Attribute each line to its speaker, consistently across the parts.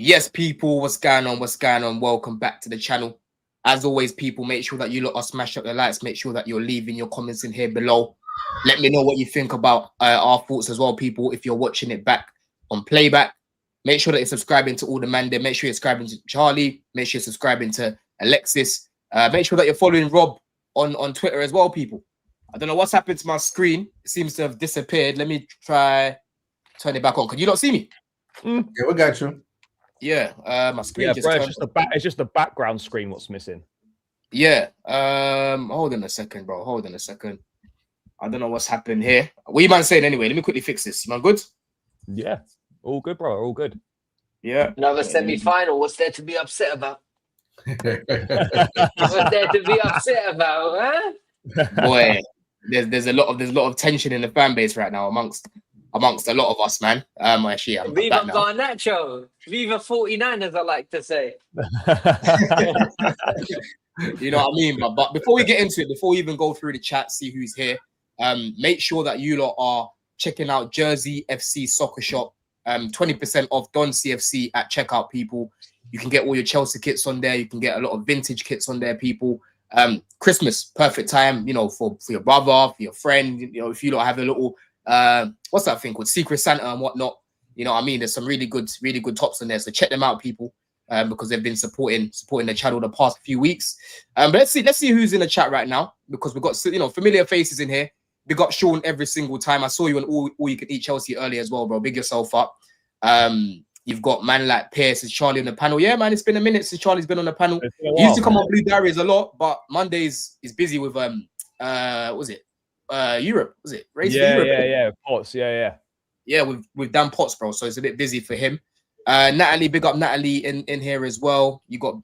Speaker 1: Yes, people, what's going on? What's going on? Welcome back to the channel. As always, people, make sure that you lot are smash up the likes. Make sure that you're leaving your comments in here below. Let me know what you think about our thoughts as well, people. If you're watching it back on playback, make sure that you're subscribing to all the man there. Make sure you're subscribing to Charlie. Make sure you're subscribing to Alexis. Make sure that you're following Rob on Twitter as well, people. I don't know what's happened to my screen. It seems to have disappeared. Let me try turn it back on. Can you not see me?
Speaker 2: Yeah, we got you.
Speaker 1: Yeah, my screen just
Speaker 3: bro,
Speaker 1: turned.
Speaker 3: it's just the background screen what's missing.
Speaker 1: Yeah. Hold on a second, bro. Hold on a second. I don't know what's happened here. What you man saying anyway? Let me quickly fix this. You man good?
Speaker 3: Yeah. All good, bro. All good.
Speaker 1: Yeah.
Speaker 4: Another semi-final. What's there to be upset about? What's there to be upset about, huh?
Speaker 1: Boy, there's a lot of tension in the fan base right now amongst a lot of us, man. Actually, I'm
Speaker 4: Viva
Speaker 1: back now.
Speaker 4: Garnacho. Viva 49, as I like to say.
Speaker 1: You know what I mean? But before we get into it, before we even go through the chat, see who's here, make sure that you lot are checking out Jersey FC Soccer Shop. 20% off Don CFC at checkout, people. You can get all your Chelsea kits on there. You can get a lot of vintage kits on there, people. Christmas, perfect time, you know, for your brother, for your friend. You know, if you don't have a little what's that thing called, Secret Santa and whatnot. You know what I mean? There's some really good tops on there. So check them out, people. Because they've been supporting the channel the past few weeks. But let's see who's in the chat right now, because we've got, you know, familiar faces in here. Big up Sean every single time. I saw you on all you can eat Chelsea earlier as well, bro. Big yourself up. You've got man like Pierce and Charlie on the panel. Yeah, man, it's been a minute since Charlie's been on the panel. He used to come on Blue Diaries a lot, but Mondays is busy with what was it? Europe, was it? Race for Europe.
Speaker 3: Yeah. Potts,
Speaker 1: yeah, with Dan Potts, bro. So it's a bit busy for him. Natalie, big up Natalie in here as well. You got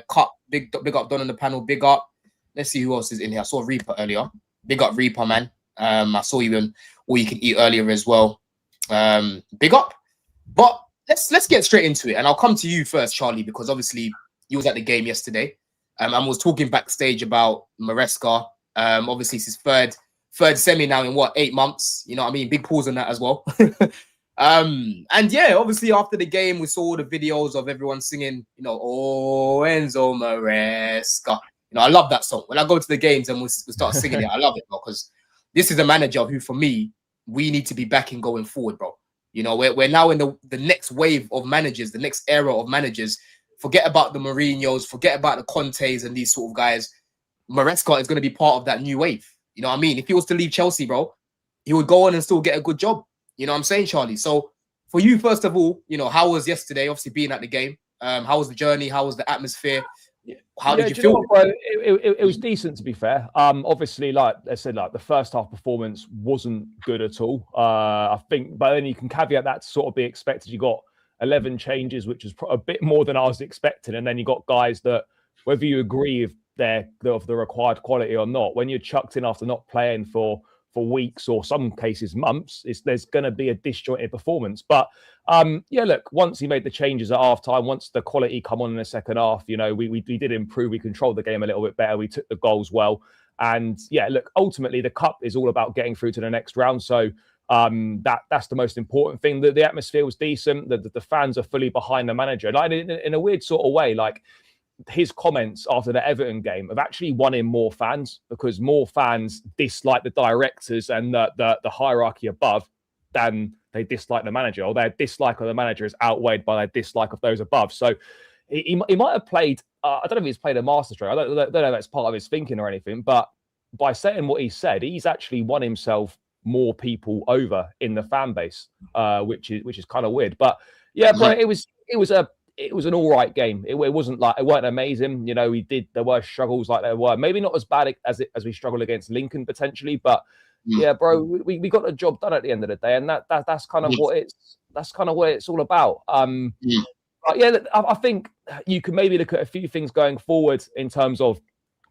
Speaker 1: Cut, big up Don on the panel, big up. Let's see who else is in here. I saw Reaper earlier. Big up Reaper, man. I saw you in All You Can Eat earlier as well. Big up. But let's get straight into it, and I'll come to you first, Charlie, because obviously you was at the game yesterday. And was talking backstage about Maresca. Obviously it's his third semi now in what, 8 months. You know what I mean? Big pause on that as well. And yeah, obviously after the game, we saw all the videos of everyone singing, you know, "Oh, Enzo Maresca." You know, I love that song. When I go to the games and we start singing it, I love it, bro, because this is a manager who, for me, we need to be backing going forward, bro. You know, we're now in the next wave of managers, the next era of managers. Forget about the Mourinhos, forget about the Contes and these sort of guys. Maresca is going to be part of that new wave. You know what I mean? If he was to leave Chelsea, bro, he would go on and still get a good job. You know what I'm saying, Charlie? So for you, first of all, you know, how was yesterday, obviously being at the game? How was the journey? How was the atmosphere? How did you feel?
Speaker 3: It was decent, to be fair. Obviously, like I said, like the first half performance wasn't good at all. I think, but then you can caveat that to sort of be expected. You got 11 changes, which is a bit more than I was expecting, and then you got guys that, whether you agree with of the required quality or not, when you're chucked in after not playing for weeks or some cases months, there's going to be a disjointed performance. But yeah, look, once he made the changes at halftime, once the quality come on in the second half, you know, we did improve. We controlled the game a little bit better. We took the goals well, and yeah, look, ultimately the cup is all about getting through to the next round. So that's the most important thing. The atmosphere was decent. The fans are fully behind the manager, like in a weird sort of way, like his comments after the Everton game have actually won him more fans, because more fans dislike the directors and the hierarchy above than they dislike the manager, or their dislike of the manager is outweighed by their dislike of those above. So he might have played, I don't know if he's played a masterstroke. I don't know if that's part of his thinking or anything, but by saying what he said, he's actually won himself more people over in the fan base, which is kind of weird. But yeah, bro, it was an all right game. It wasn't like, it weren't amazing. You know, there were struggles like there were. Maybe not as bad as we struggled against Lincoln potentially, but yeah, bro, we got the job done at the end of the day, and that's kind of what it's all about. But yeah, I think you can maybe look at a few things going forward in terms of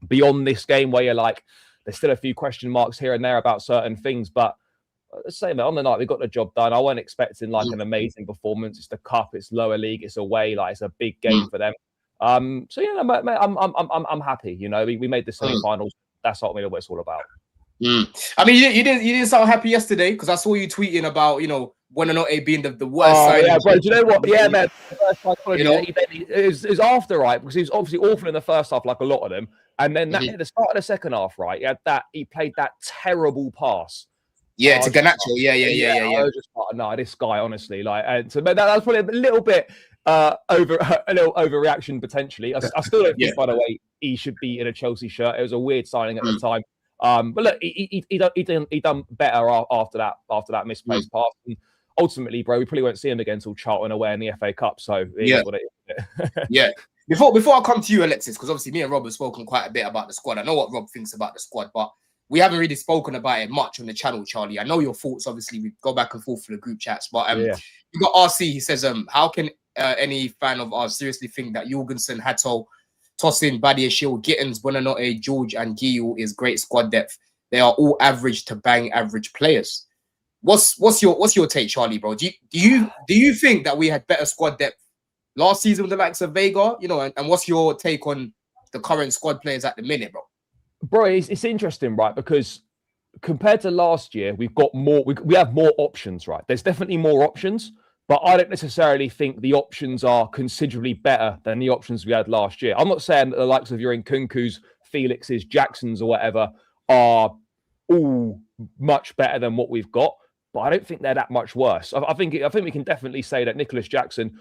Speaker 3: beyond this game, where you're like, there's still a few question marks here and there about certain things, but let's say, man, on the night we got the job done. I wasn't expecting like an amazing performance. It's the cup, it's lower league, it's away, like it's a big game for them. So yeah, mate, I'm happy. You know, we made the semi-finals. That's ultimately what it's all about.
Speaker 1: I mean, you didn't sound happy yesterday because I saw you tweeting about Buonanotte being the worst sign.
Speaker 3: Yeah, bro. Do you know what? Yeah, man. It was after, right? Because he was obviously awful in the first half, like a lot of them. And then at the start of the second half, right? He played that terrible pass.
Speaker 1: Yeah, to Garnacho. Yeah.
Speaker 3: I was just like, no, this guy, honestly, and so that was probably a little bit overreaction potentially. I still don't think, by the way, he should be in a Chelsea shirt. It was a weird signing at the time. But look, he done better after that misplaced pass. And ultimately, bro, we probably won't see him again until Charlton away in the FA Cup. So it is what it is.
Speaker 1: Yeah. Before I come to you, Alexis, because obviously me and Rob have spoken quite a bit about the squad. I know what Rob thinks about the squad, but we haven't really spoken about it much on the channel, Charlie. I know your thoughts. Obviously, we go back and forth for the group chats, but you got RC. He says, how can any fan of ours seriously think that Jorgensen, Hato, Tosin, Badiashile, Gittins, Buonanotte, George, and Gio is great squad depth? They are all average to bang average players. What's your take, Charlie, bro? Do you think that we had better squad depth last season with the likes of Vega? And what's your take on the current squad players at the minute, bro?
Speaker 3: Bro, it's interesting, right? Because compared to last year, we've got more. We have more options, right? There's definitely more options, but I don't necessarily think the options are considerably better than the options we had last year. I'm not saying that the likes of your Nkunku's, Felix's, Jacksons, or whatever are all much better than what we've got, but I don't think they're that much worse. I think we can definitely say that Nicholas Jackson,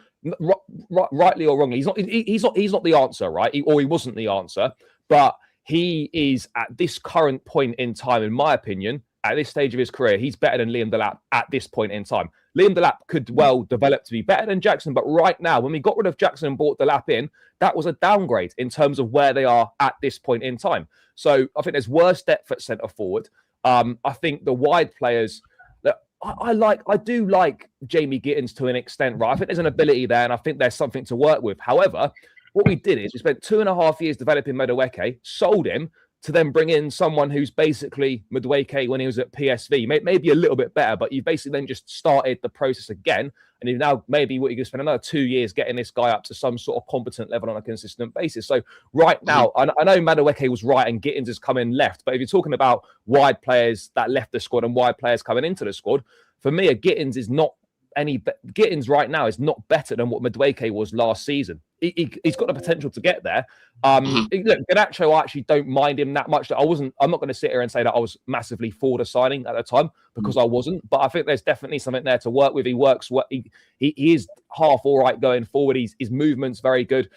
Speaker 3: rightly or wrongly, he's not the answer, right? He wasn't the answer, but he is at this current point in time, in my opinion, at this stage of his career, he's better than Liam Delap at this point in time. Liam Delap could well develop to be better than Jackson, but right now, when we got rid of Jackson and brought Delap in, that was a downgrade in terms of where they are at this point in time. So I think there's worse depth at centre forward. I think the wide players that I do like Jamie Gittins to an extent, right? I think there's an ability there, and I think there's something to work with. However, what we did is we spent 2.5 years developing Madueke, sold him to then bring in someone who's basically Madueke when he was at PSV, maybe a little bit better, but you basically then just started the process again. And you now maybe what you're going to spend another 2 years getting this guy up to some sort of competent level on a consistent basis. So right now, I know Madueke was right and Gittins has come in left, but if you're talking about wide players that left the squad and wide players coming into the squad, for me, a Gittins is not Gittins right now is not better than what Madueke was last season. He's got the potential to get there. Look, Garnacho, I actually don't mind him that much. I'm not going to sit here and say that I was massively for the signing at the time because I wasn't. But I think there's definitely something there to work with. He works. He is half all right going forward. His movement's very good.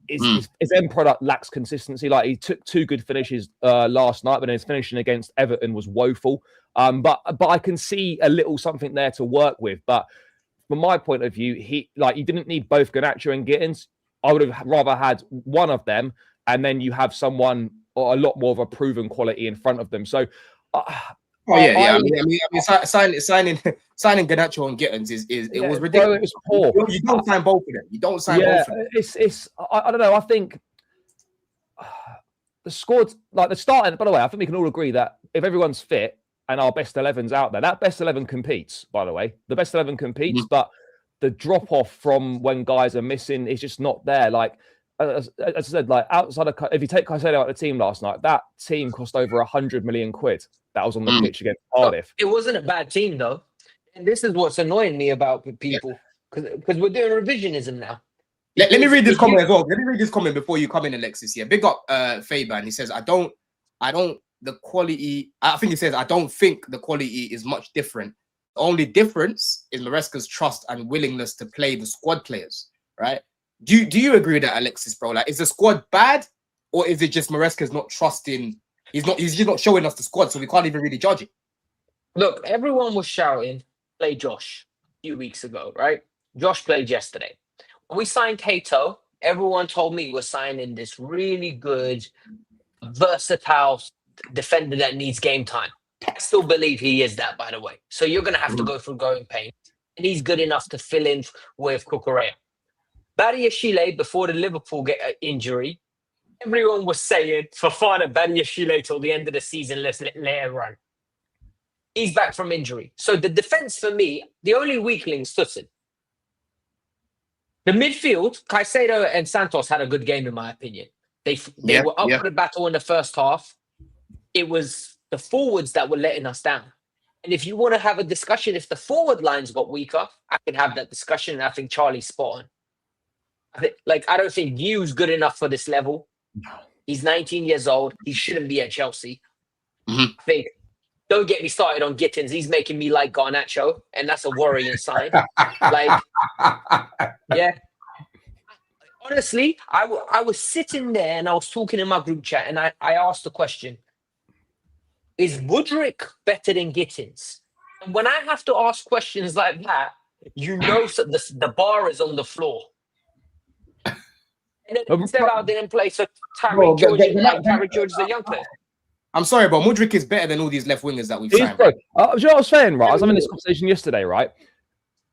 Speaker 3: His end product lacks consistency. Like he took 2 good finishes last night, but his finishing against Everton was woeful. But I can see a little something there to work with. But from my point of view, he didn't need both Garnacho and Gittins. I would have rather had one of them, and then you have someone or a lot more of a proven quality in front of them. So,
Speaker 1: signing Garnacho and Gittins it was ridiculous.
Speaker 3: Bro, it was poor.
Speaker 1: You don't sign both of them. You don't sign both of them.
Speaker 3: I don't know. I think the squad, like the starting. By the way, I think we can all agree that if everyone's fit and our best 11's out there, that best 11 competes. By the way, the best 11 competes, but the drop off from when guys are missing is just not there. Like as I said, like outside of, if you take Caicedo out of the team last night, that team cost over 100 million quid. That was on the pitch against Cardiff.
Speaker 4: It wasn't a bad team though, and this is what's annoying me about people because we're doing revisionism now.
Speaker 1: Let me read this comment as well. Let me read this comment before you come in, Alexis. Yeah, big up Fabian. He says, I think the quality is much different. The only difference is Maresca's trust and willingness to play the squad players, right? Do you agree with that, Alexis, bro? Like, is the squad bad, or is it just Maresca's not trusting? He's just not showing us the squad, so we can't even really judge it.
Speaker 4: Look, everyone was shouting, play Josh a few weeks ago, right? Josh played yesterday. When we signed Cato, everyone told me we're signing this really good, versatile defender that needs game time. I still believe he is that, by the way. So you're going to have to go through growing pains. And he's good enough to fill in with Cucurella. Badiashile, before the Liverpool injury, everyone was saying, Fofana, Badiashile till the end of the season, let's let it run. He's back from injury. So the defense for me, the only weakling is Tutsin. The midfield, Caicedo and Santos had a good game, in my opinion. They were up for the battle in the first half. It was the forwards that were letting us down. And if you want to have a discussion, if the forward lines got weaker, I can have that discussion. And I think Charlie's spot on. I don't think Hugh's good enough for this level. He's 19 years old. He shouldn't be at Chelsea.
Speaker 1: Mhm.
Speaker 4: I think, don't get me started on Gittins. He's making me like Garnacho, and that's a worrying sign. Yeah. Honestly, I was sitting there and I was talking in my group chat, and I asked the question, is Mudryk better than Gittins? And when I have to ask questions like that, the bar is on the floor. And then Stella didn't play, so Tyreek George is a young player.
Speaker 1: I'm sorry, but Mudryk is better than all these left wingers that we've signed.
Speaker 3: Bro. Do you know what I was saying, right? I was having this conversation yesterday, right?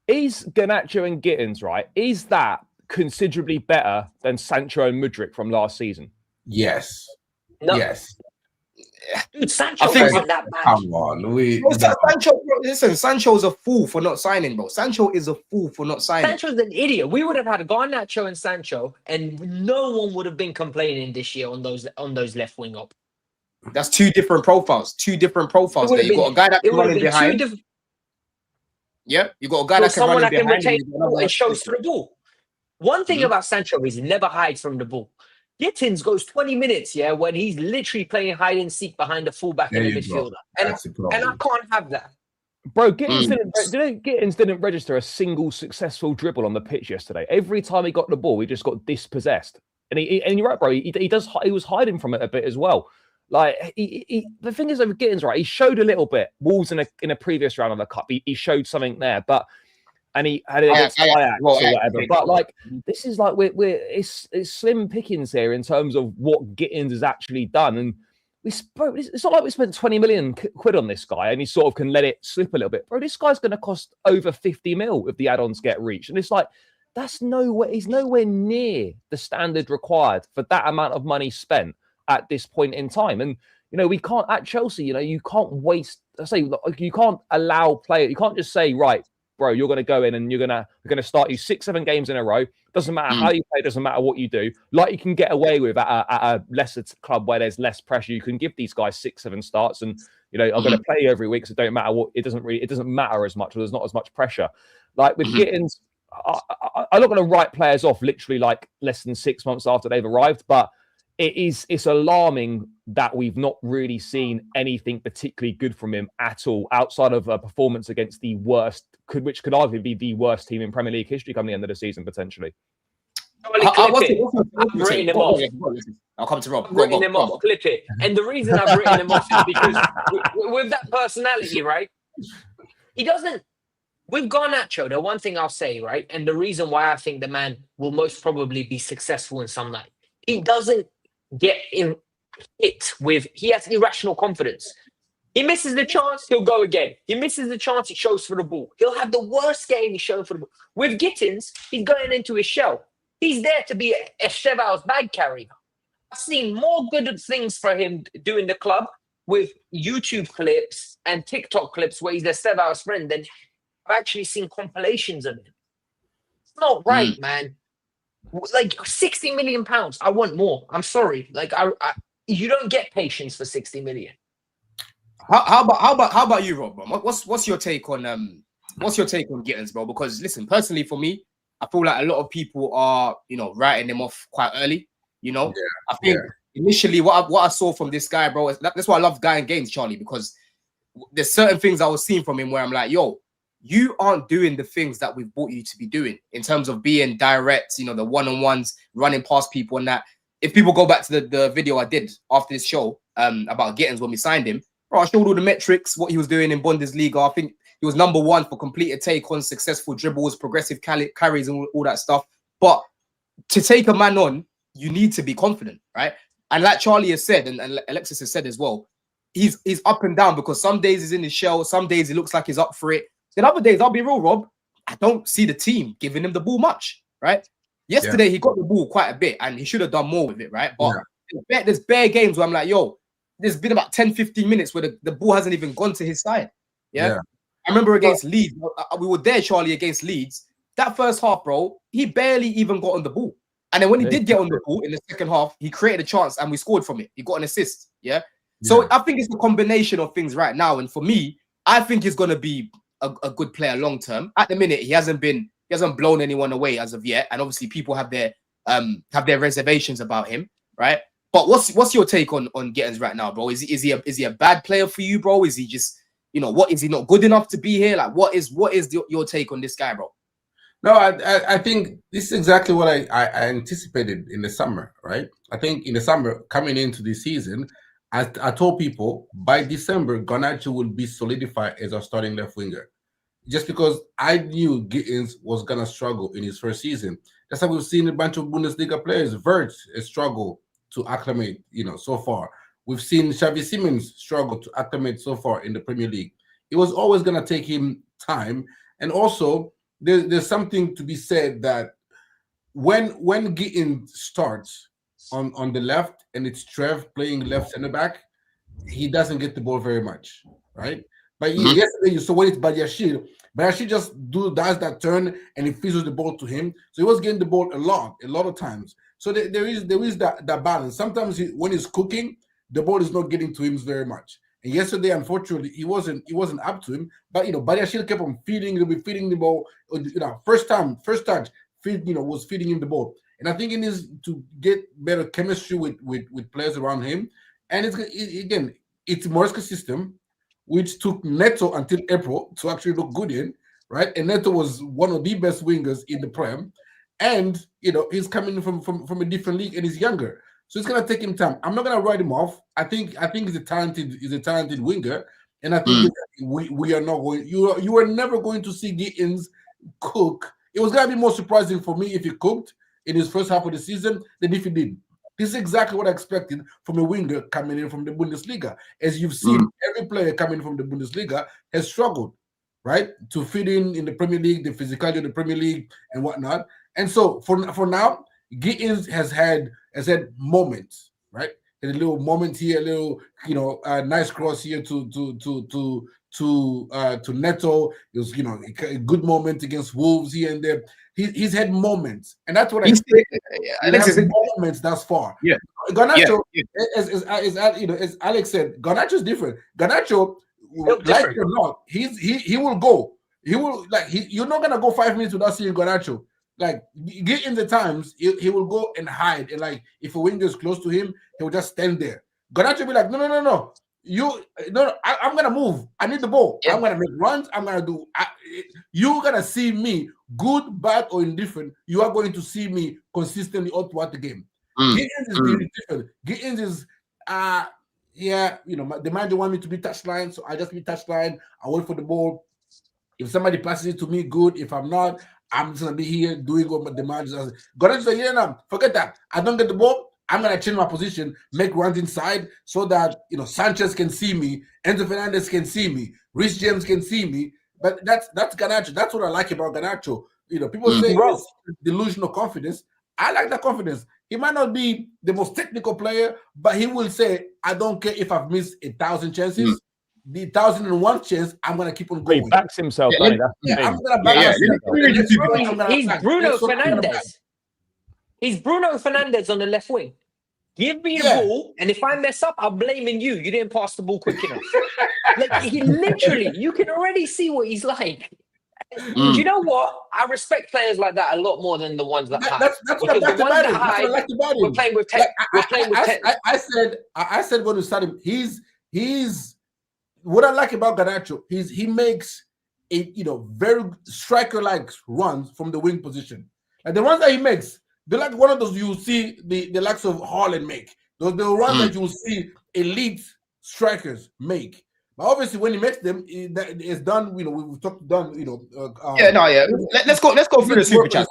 Speaker 3: Is Garnacho and Gittins, right? Is that considerably better than Sancho and Mudryk from last season?
Speaker 2: Yes.
Speaker 4: No.
Speaker 2: Yes.
Speaker 4: Dude, Sancho
Speaker 1: I think-
Speaker 4: wasn't that bad.
Speaker 2: Come on.
Speaker 1: Listen, Sancho's a fool for not signing, bro. Sancho is a fool for not signing.
Speaker 4: Sancho's an idiot. We would have had Garnacho and Sancho, and no one would have been complaining this year on those left wing up.
Speaker 1: That's two different profiles. There. You got a guy that can run in behind. Yeah, you got a guy that can
Speaker 4: someone
Speaker 1: run in
Speaker 4: that can
Speaker 1: behind.
Speaker 4: retain the ball and shows for the ball. One thing about Sancho is he never hides from the ball. Gittins goes 20 minutes, when he's literally playing hide and seek behind the fullback and the midfielder. And I can't have that.
Speaker 3: Bro, Gittins didn't register a single successful dribble on the pitch yesterday. Every time he got the ball, he just got dispossessed. And you're right, bro. He was hiding from it a bit as well. Like the thing is, over Gittins, right? He showed a little bit. Wolves in a previous round of the cup, he showed something there, and he had it against Ajax or whatever. But like, this is like it's slim pickings here in terms of what Gittins has actually done. And it's not like we spent 20 million quid on this guy and he sort of can let it slip a little bit. Bro, this guy's going to cost over 50 mil if the add-ons get reached. And it's like, he's nowhere near the standard required for that amount of money spent at this point in time. And we can't at Chelsea, you can't waste. You can't allow players. You can't just say, right, bro, you're going to go in and we're going to start you 6-7 games in a row. Doesn't matter how you play. Doesn't matter what you do. Like you can get away with at a lesser club where there's less pressure. You can give these guys 6-7 starts, and I'm going to play you every week. So it don't matter what. It doesn't matter as much. Or there's not as much pressure. Like with Gittins, I'm not going to write players off literally like less than 6 months after they've arrived, but it's alarming that we've not really seen anything particularly good from him at all, outside of a performance against the worst, which could arguably be the worst team in Premier League history come the end of the season, potentially.
Speaker 4: I've written him off.
Speaker 1: I'll come to Rob.
Speaker 4: Written him off, clip it. And the reason I've written him off is because with that personality, right? He doesn't. With Garnacho, the one thing I'll say, right, and the reason why I think the man will most probably be successful in some night, he doesn't get in it with. He has irrational confidence. He misses the chance, he'll go again. He misses the chance, he shows for the ball. He'll have the worst game, he's showing for the ball. With Gittins, he's going into his shell. He's there to be a Chels bag carrier. I've seen more good things for him doing the club with YouTube clips and TikTok clips where he's a Chels friend than I've actually seen compilations of him. It's not right, man. Like £60 million, I want more. I'm sorry. Like you don't get patience for 60 million.
Speaker 1: How about you, Rob? Bro? What's your take on Gittins, bro? Because listen, personally for me, I feel like a lot of people are writing him off quite early. I think initially what I saw from this guy, bro, that's why I love guy in games, Charlie, because there's certain things I was seeing from him where I'm like, yo, you aren't doing the things that we've brought you to be doing in terms of being direct, the one-on-ones, running past people and that. If people go back to the video I did after this show about Gittins when we signed him, bro, I showed all the metrics, what he was doing in Bundesliga. I think he was number 1 for completed take on, successful dribbles, progressive carries and all that stuff. But to take a man on, you need to be confident, right? And like Charlie has said, and Alexis has said as well, he's up and down because some days he's in his shell, some days he looks like he's up for it. Then other days, I'll be real, Rob, I don't see the team giving him the ball much, right? Yesterday, he got the ball quite a bit and he should have done more with it, right? But there's bare games where I'm like, yo, there's been about 10-15 minutes where the ball hasn't even gone to his side. Yeah. I remember against Leeds, we were there, Charlie, against Leeds. That first half, bro, he barely even got on the ball. And then when he did get on the ball in the second half, he created a chance and we scored from it. He got an assist. Yeah. So I think it's a combination of things right now. And for me, I think he's going to be a good player long term. At the minute, he hasn't blown anyone away as of yet. And obviously, people have their reservations about him, right? But what's your take on Gittins right now, bro? Is he a bad player for you, bro? Is he just, what, is he not good enough to be here? Like, what is your take on this guy, bro?
Speaker 2: No, I think this is exactly what I anticipated in the summer, right? I think in the summer, coming into this season, I told people by December, Garnacho will be solidified as our starting left winger. Just because I knew Gittins was going to struggle in his first season. That's why we've seen a bunch of Bundesliga players. Wirtz struggle to acclimate, so far. We've seen Xavi Simons struggle to acclimate so far in the Premier League. It was always going to take him time. And also, there's something to be said that when Gittins starts on the left and it's Trev playing left center back, he doesn't get the ball very much, right? But yesterday you saw when it's Badiashile just does that turn and he fizzles the ball to him. So he was getting the ball a lot of times. So there is that balance. Sometimes when he's cooking, the ball is not getting to him very much. And yesterday, unfortunately, he wasn't up to him. But Badiashile kept on feeding the ball. First touch, was feeding him the ball. And I think he needs to get better chemistry with players around him. And it's Maresca's system, which took Neto until April to actually look good in, right? And Neto was one of the best wingers in the Prem. And, he's coming from a different league and he's younger. So it's going to take him time. I'm not going to write him off. I think he's a talented winger. And I think we are not going, you are never going to see Gittins cook. It was going to be more surprising for me if he cooked in his first half of the season than if he did. This is exactly what I expected from a winger coming in from the Bundesliga. As you've seen, every player coming from the Bundesliga has struggled, right? To fit in the Premier League, the physicality of the Premier League and whatnot. And so for now, Gittins has had moments, right? A little moment here, a little, nice cross here to Neto. It was, a good moment against Wolves here and there. He's had moments, and that's what I think. Moments thus far.
Speaker 1: Yeah,
Speaker 2: Garnacho, as Alex said, Garnacho's different. Garnacho, like it or not, he will go. He will you're not gonna go 5 minutes without seeing Garnacho. Like, get in the times, he will go and hide. And if a winger is close to him, he will just stand there. Garnacho will be like, no. I'm gonna move. I need the ball. Yeah. I'm gonna make runs. I'm gonna do. You're gonna see me, good, bad, or indifferent. You are going to see me consistently all throughout the game. Gittins is really different. Gittins is, the manager want me to be touchline, so I just be touchline. I wait for the ball. If somebody passes it to me, good. If I'm not, I'm just gonna be here doing what the manager says. Garnacho say, forget that. I don't get the ball. I'm going to change my position, make runs inside so that, Sanchez can see me, Enzo Fernandez can see me, Rhys James can see me. But that's Garnacho. That's what I like about Garnacho. People say it's delusional confidence. I like that confidence. He might not be the most technical player, but he will say, I don't care if I've missed 1,000 chances. The 1,001 chance, I'm going to keep on going.
Speaker 3: He backs himself.
Speaker 2: I'm going to back myself.
Speaker 4: He's Bruno Fernandes. He's Bruno Fernandes on the left wing. Give me the ball, and if I mess up, I'm blaming you. You didn't pass the ball quick enough. He literally, you can already see what he's like. Do you know what? I respect players like that a lot more than the ones that hide.
Speaker 2: That's what I like about him. That's what I like about him.
Speaker 4: We're playing with 10.
Speaker 2: I said when we started him, he's what I like about Garnacho. He makes a very striker-like runs from the wing position. And the ones that he makes, they're like one of those you see the likes of Haaland make. Those the ones that you will see elite strikers make. But obviously, when he makes them, it's done. We've talked done.
Speaker 1: Let's go through the super chat.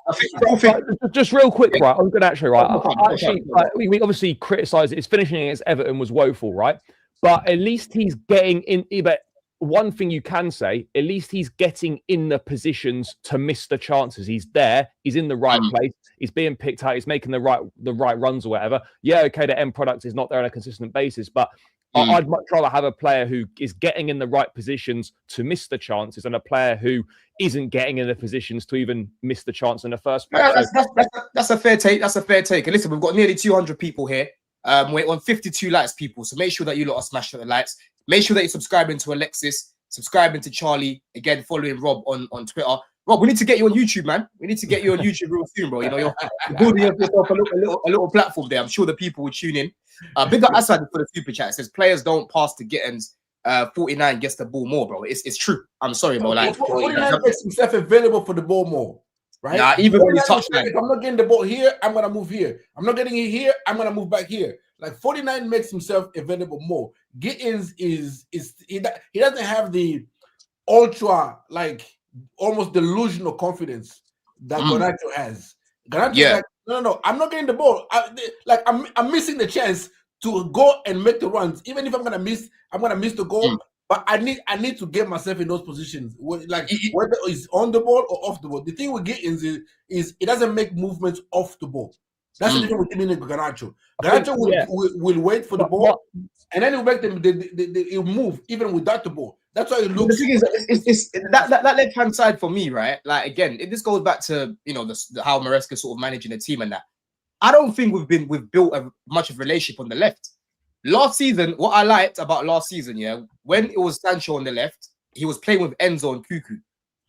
Speaker 3: Just real quick, right? I'm good, actually, right? We obviously criticise it. His finishing against Everton was woeful, right? But at least he's getting in. But one thing you can say, at least he's getting in the positions to miss the chances. He's there. He's in the right place. He's being picked out. He's making the right runs or whatever. Yeah, okay, the end product is not there on a consistent basis, but I'd much rather have a player who is getting in the right positions to miss the chances than a player who isn't getting in the positions to even miss the chance in the first place.
Speaker 1: That's a fair take. That's a fair take. And listen, we've got nearly 200 people here. We're on 52 likes, people. So make sure that you lot are smashing the likes. Make sure that you're subscribing to Alexis, subscribing to Charlie. Again, following Rob on Twitter. Rob, we need to get you on YouTube, man. We need to get you on YouTube real soon, bro. You know, you're building yourself a little platform there. I'm sure the people will tune in. Big up Asad for the super chat. It says players don't pass to Gittins. 49 gets the ball more, bro. It's true. I'm sorry, bro. Like
Speaker 2: 49 makes himself available for the ball more, right?
Speaker 1: Nah, even when he's touchline.
Speaker 2: If I'm not getting the ball here, I'm gonna move here. I'm not getting it here, I'm gonna move back here. Like 49 makes himself available more. Gittins he doesn't have the ultra, like almost delusional confidence that Garnacho has. Garnacho like, no, I'm not getting the ball. I'm missing the chance to go and make the runs. Even if I'm gonna miss the goal. But I need to get myself in those positions, like whether it's on the ball or off the ball. The thing we get is it doesn't make movements off the ball. That's the difference between Garnacho. Garnacho will wait for the ball, and then he'll make them. He'll move even without the ball. That's why it looks.
Speaker 1: The thing is, it's that left hand side for me, right? Like again, this goes back to how Maresca sort of managing the team and that. I don't think we've built much of a relationship on the left. Last season, what I liked about last season, when it was Sancho on the left, he was playing with Enzo and Cuckoo.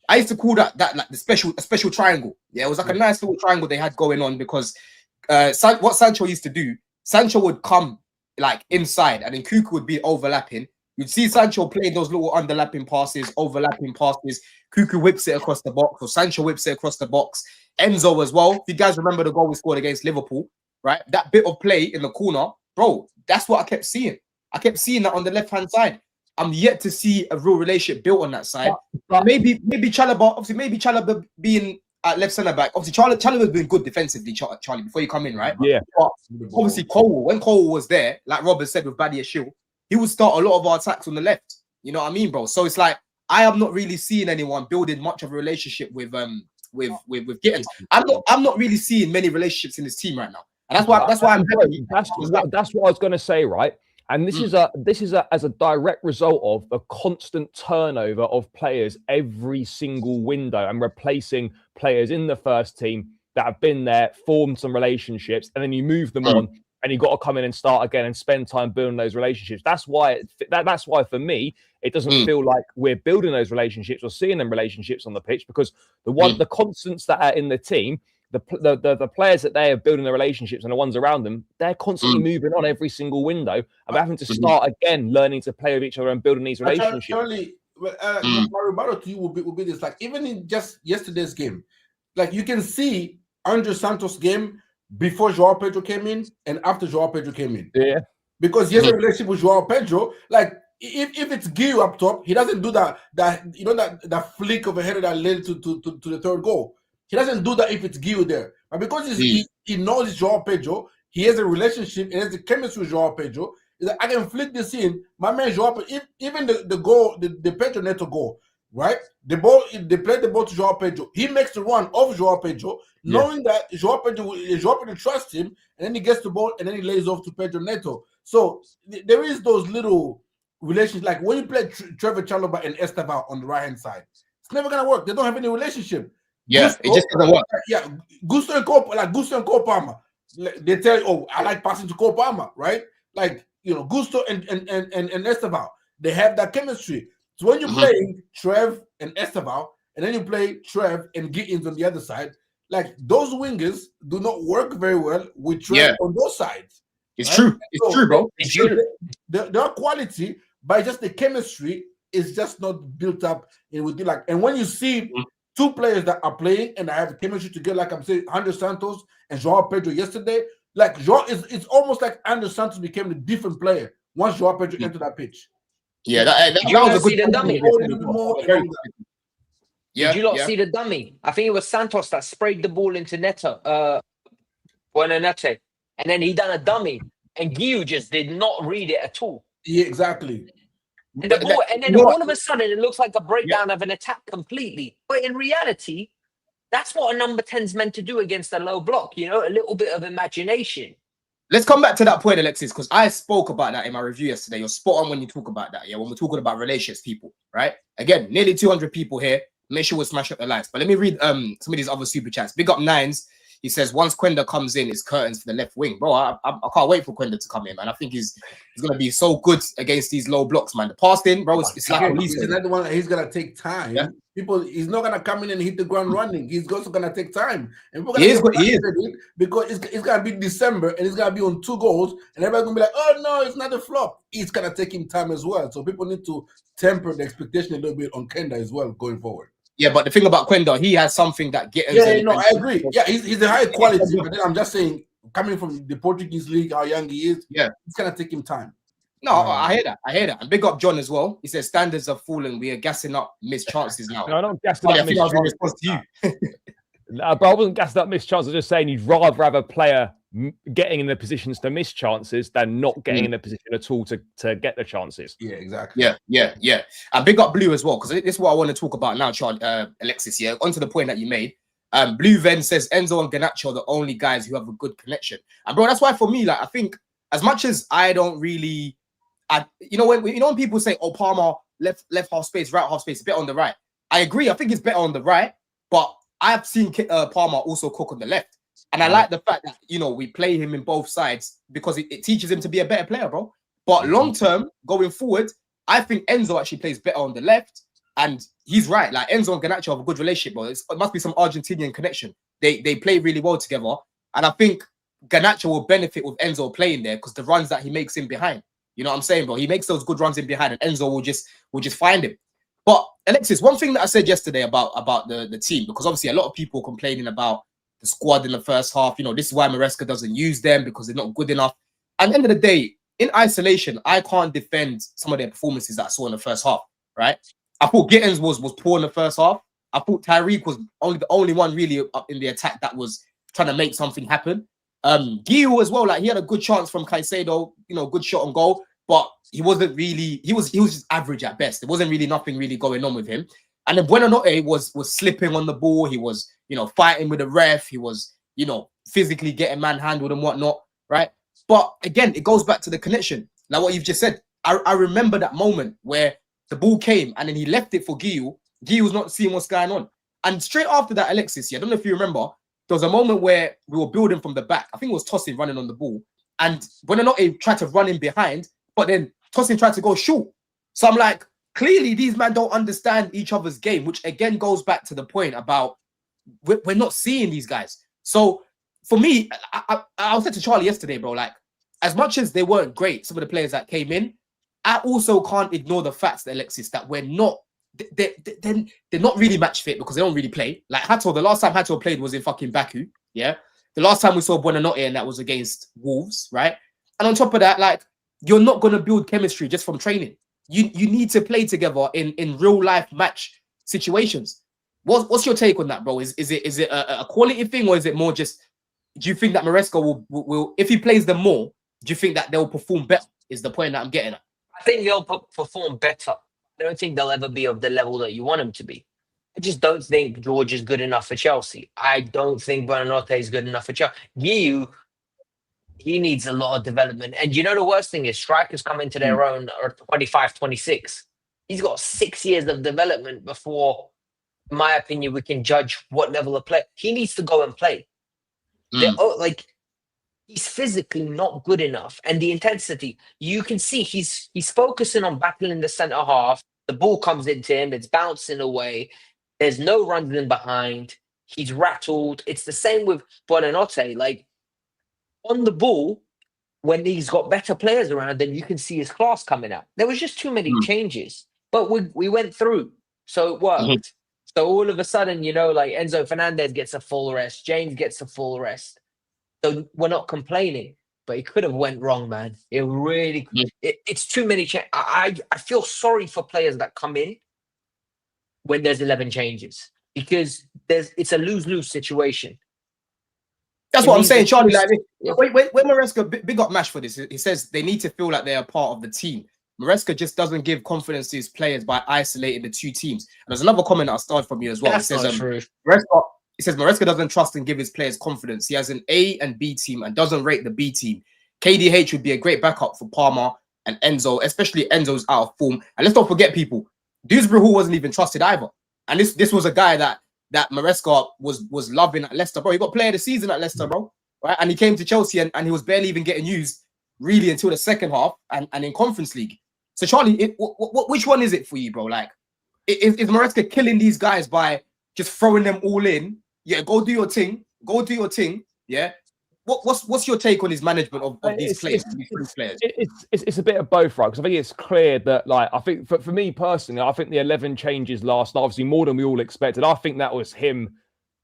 Speaker 1: I used to call that like the special triangle. Yeah, it was like a nice little triangle they had going on because what Sancho used to do, Sancho would come like inside and then Cuckoo would be overlapping. You'd see Sancho playing those little overlapping passes. Cuckoo whips it across the box, or Sancho whips it across the box. Enzo as well. If you guys remember the goal we scored against Liverpool, right? That bit of play in the corner, bro, that's what I kept seeing. I kept seeing that on the left-hand side. I'm yet to see a real relationship built on that side. Maybe Chalobah, obviously, maybe Chalobah being at left centre back. Obviously, Chalobah's been good defensively, Charlie, before you come in, right?
Speaker 3: Yeah.
Speaker 1: But obviously, when Cole was there, like Robert said with Badia Shield, he would start a lot of our attacks on the left. You know what I mean, bro? So it's like I am not really seeing anyone building much of a relationship with Gittins. I'm not really seeing many relationships in this team right now. And that's why I'm happy.
Speaker 3: That's what I was going to say, right? And this is as a direct result of the constant turnover of players every single window and replacing players in the first team that have been there, formed some relationships, and then you move them on, and you've got to come in and start again and spend time building those relationships. That's why for me it doesn't feel like we're building those relationships or seeing them relationships on the pitch, because the constants that are in the team. The players that they are building the relationships and the ones around them, they're constantly moving on every single window and having to start again, learning to play with each other and building these relationships.
Speaker 2: Charlie, my rebuttal to you will be this: like even in just yesterday's game, like you can see Andre Santos' game before Joao Pedro came in and after Joao Pedro came in.
Speaker 3: Yeah,
Speaker 2: because he has a relationship with Joao Pedro. Like if it's Gil up top, he doesn't do that flick of a header that led to the third goal. He doesn't do that if it's Gil there. But because he knows it's Joao Pedro, he has a relationship, and has the chemistry with Joao Pedro. He's like, I can flick this in. My man Joao Pedro, even the goal, the Pedro Neto goal, right? The ball, they played the ball to Joao Pedro. He makes the run of Joao Pedro, knowing that Joao Pedro trusts him, and then he gets the ball, and then he lays off to Pedro Neto. So there is those little relations. Like when you play Trevor Chalobah and Esteban on the right-hand side, it's never going to work. They don't have any relationship.
Speaker 1: Yeah, Gusto, it just doesn't work.
Speaker 2: Yeah, Gusto and Cole Palmer. They tell you, oh, I like passing to Cole Palmer, right? Like, Gusto and Esteban, they have that chemistry. So when you play Trev and Esteban, and then you play Trev and Gittins on the other side, like those wingers do not work very well with Trev on those sides.
Speaker 1: It's true. It's true, bro. It's true.
Speaker 2: There are quality, but just the chemistry is just not built up. And when you see two players that are playing and I have chemistry together, like I'm saying, Andre Santos and Joao Pedro yesterday. Like it's almost like Andre Santos became a different player once Joao Pedro entered that pitch.
Speaker 4: Yeah, that was a good dummy. Did you not see the dummy? I think it was Santos that sprayed the ball into Neto, Buonanotte, and then he done a dummy, and Gil just did not read it at all.
Speaker 2: Yeah, exactly.
Speaker 4: And the ball, and then all of a sudden, it looks like a breakdown of an attack completely. But in reality, that's what a number 10's meant to do against a low block, a little bit of imagination.
Speaker 1: Let's come back to that point, Alexis, because I spoke about that in my review yesterday. You're spot on when you talk about that, when we're talking about relationships, people, right? Again, nearly 200 people here. Make sure we smash up the likes. But let me read some of these other super chats. Big up Nines. He says once Quenda comes in, it's curtains for the left wing, bro. I can't wait for Quenda to come in, man. I think he's gonna be so good against these low blocks, man. The passing, bro, it's like
Speaker 2: he's another one. He's gonna take time.
Speaker 1: Yeah.
Speaker 2: People, he's not gonna come in and hit the ground running. He's also gonna take time, and people
Speaker 1: He is
Speaker 2: because it's gonna be December and it's gonna be on 2 goals, and everybody's gonna be like, "Oh no, it's not a flop." It's gonna take him time as well. So people need to temper the expectation a little bit on Quenda as well going forward.
Speaker 1: Yeah, but the thing about Quenda, he has something that gets.
Speaker 2: I agree. Yeah, he's a high quality, but then I'm just saying, coming from the Portuguese league, how young he is, it's gonna take him time.
Speaker 1: No, I hear that. And big up John as well. He says standards are falling. We are gassing up missed chances now.
Speaker 3: No, I'm not gassing up missed chances.
Speaker 1: Response to you.
Speaker 3: No, but I wasn't gassing up missed chances. I was just saying you'd rather have a player getting in the positions to miss chances than not getting in a position at all to get the chances.
Speaker 2: Yeah, exactly.
Speaker 1: Yeah. And big up Blue as well, because this is what I want to talk about now, Alexis. Yeah, onto the point that you made. Blue then says Enzo and Garnacho are the only guys who have a good connection. And bro, that's why for me, like, I think as much as I don't really, when people say, "Oh, Palmer left half space, right half space, better on the right," I agree. I think it's better on the right, but I've seen Palmer also cook on the left, and I like the fact that we play him in both sides because it teaches him to be a better player, bro. But long term, going forward, I think Enzo actually plays better on the left, and he's right. Like Enzo and Garnacho have a good relationship, bro. It must be some Argentinian connection. They play really well together, and I think Garnacho will benefit with Enzo playing there because the runs that he makes in behind. You know what I'm saying, bro? He makes those good runs in behind, and Enzo will just find him. But Alexis, one thing that I said yesterday about the team, because obviously a lot of people complaining about the squad in the first half. This is why Maresca doesn't use them because they're not good enough. At the end of the day, in isolation, I can't defend some of their performances that I saw in the first half. Right? I thought Gittins was poor in the first half. I thought Tyreek was the only one really up in the attack that was trying to make something happen. Gio as well, like he had a good chance from Caicedo, good shot on goal. But he wasn't really, he was just average at best. There wasn't really nothing really going on with him. And then Buonanotte was slipping on the ball. He was, fighting with the ref. He was, physically getting manhandled and whatnot, right? But again, it goes back to the connection. Like what you've just said. I remember that moment where the ball came and then he left it for Gio. Gio was not seeing what's going on. And straight after that, Alexis, I don't know if you remember, there was a moment where we were building from the back. I think it was Tosin running on the ball. And Buonanotte tried to run in behind, but then Tosin tried to go shoot. So I'm like, clearly these men don't understand each other's game, which again goes back to the point about we're not seeing these guys. So for me, I said to Charlie yesterday, bro, like as much as they weren't great, some of the players that came in, I also can't ignore the facts, Alexis, that we're not, they're not really match fit because they don't really play. Like Hato, the last time Hato played was in fucking Baku, yeah? The last time we saw Buonanotte and that was against Wolves, right? And on top of that, like, you're not going to build chemistry just from training. You need to play together in real life match situations. What's your take on that, bro? Is it a quality thing, or is it more just? Do you think that Maresca will if he plays them more? Do you think that they'll perform better? Is the point that I'm getting at?
Speaker 4: I think they'll perform better. I don't think they'll ever be of the level that you want them to be. I just don't think George is good enough for Chelsea. I don't think Buonanotte is good enough for Chelsea. He needs a lot of development. And the worst thing is strikers come into their own or 25, 26. He's got 6 years of development before, in my opinion, we can judge what level of play. He needs to go and play. He's physically not good enough. And the intensity, you can see he's focusing on battling the centre half. The ball comes into him. It's bouncing away. There's no runs in behind. He's rattled. It's the same with Buonanotte. Like, on the ball, when he's got better players around, then you can see his class coming out. There was just too many changes, but we went through, so it worked. So all of a sudden, like Enzo Fernandez gets a full rest, James gets a full rest. So we're not complaining, but it could have went wrong, man. It really, it's too many changes. I feel sorry for players that come in when there's 11 changes because it's a lose-lose situation.
Speaker 1: That's what I'm saying, Charlie. Like, when Maresca, big up Mash for this, he says they need to feel like they're a part of the team. Maresca just doesn't give confidence to his players by isolating the two teams. And there's another comment I started from you as well.
Speaker 4: That's
Speaker 1: it says,
Speaker 4: not true.
Speaker 1: Maresca doesn't trust and give his players confidence. He has an A and B team and doesn't rate the B team. KDH would be a great backup for Palmer and Enzo, especially Enzo's out of form. And let's not forget, people, Dewsbury Hall wasn't even trusted either. And this was a guy that that Maresca was loving at Leicester, bro. He got player of the season at Leicester, bro. Right, and he came to Chelsea and he was barely even getting used really until the second half and in Conference League. So Charlie, which one is it for you, bro? Like, is Maresca killing these guys by just throwing them all in? Yeah, go do your thing. Yeah. What's your take on his management of these players?
Speaker 3: It's a bit of both, right? Because I think it's clear that, like, I think for me personally, I think the 11 changes last night, obviously more than we all expected. I think that was him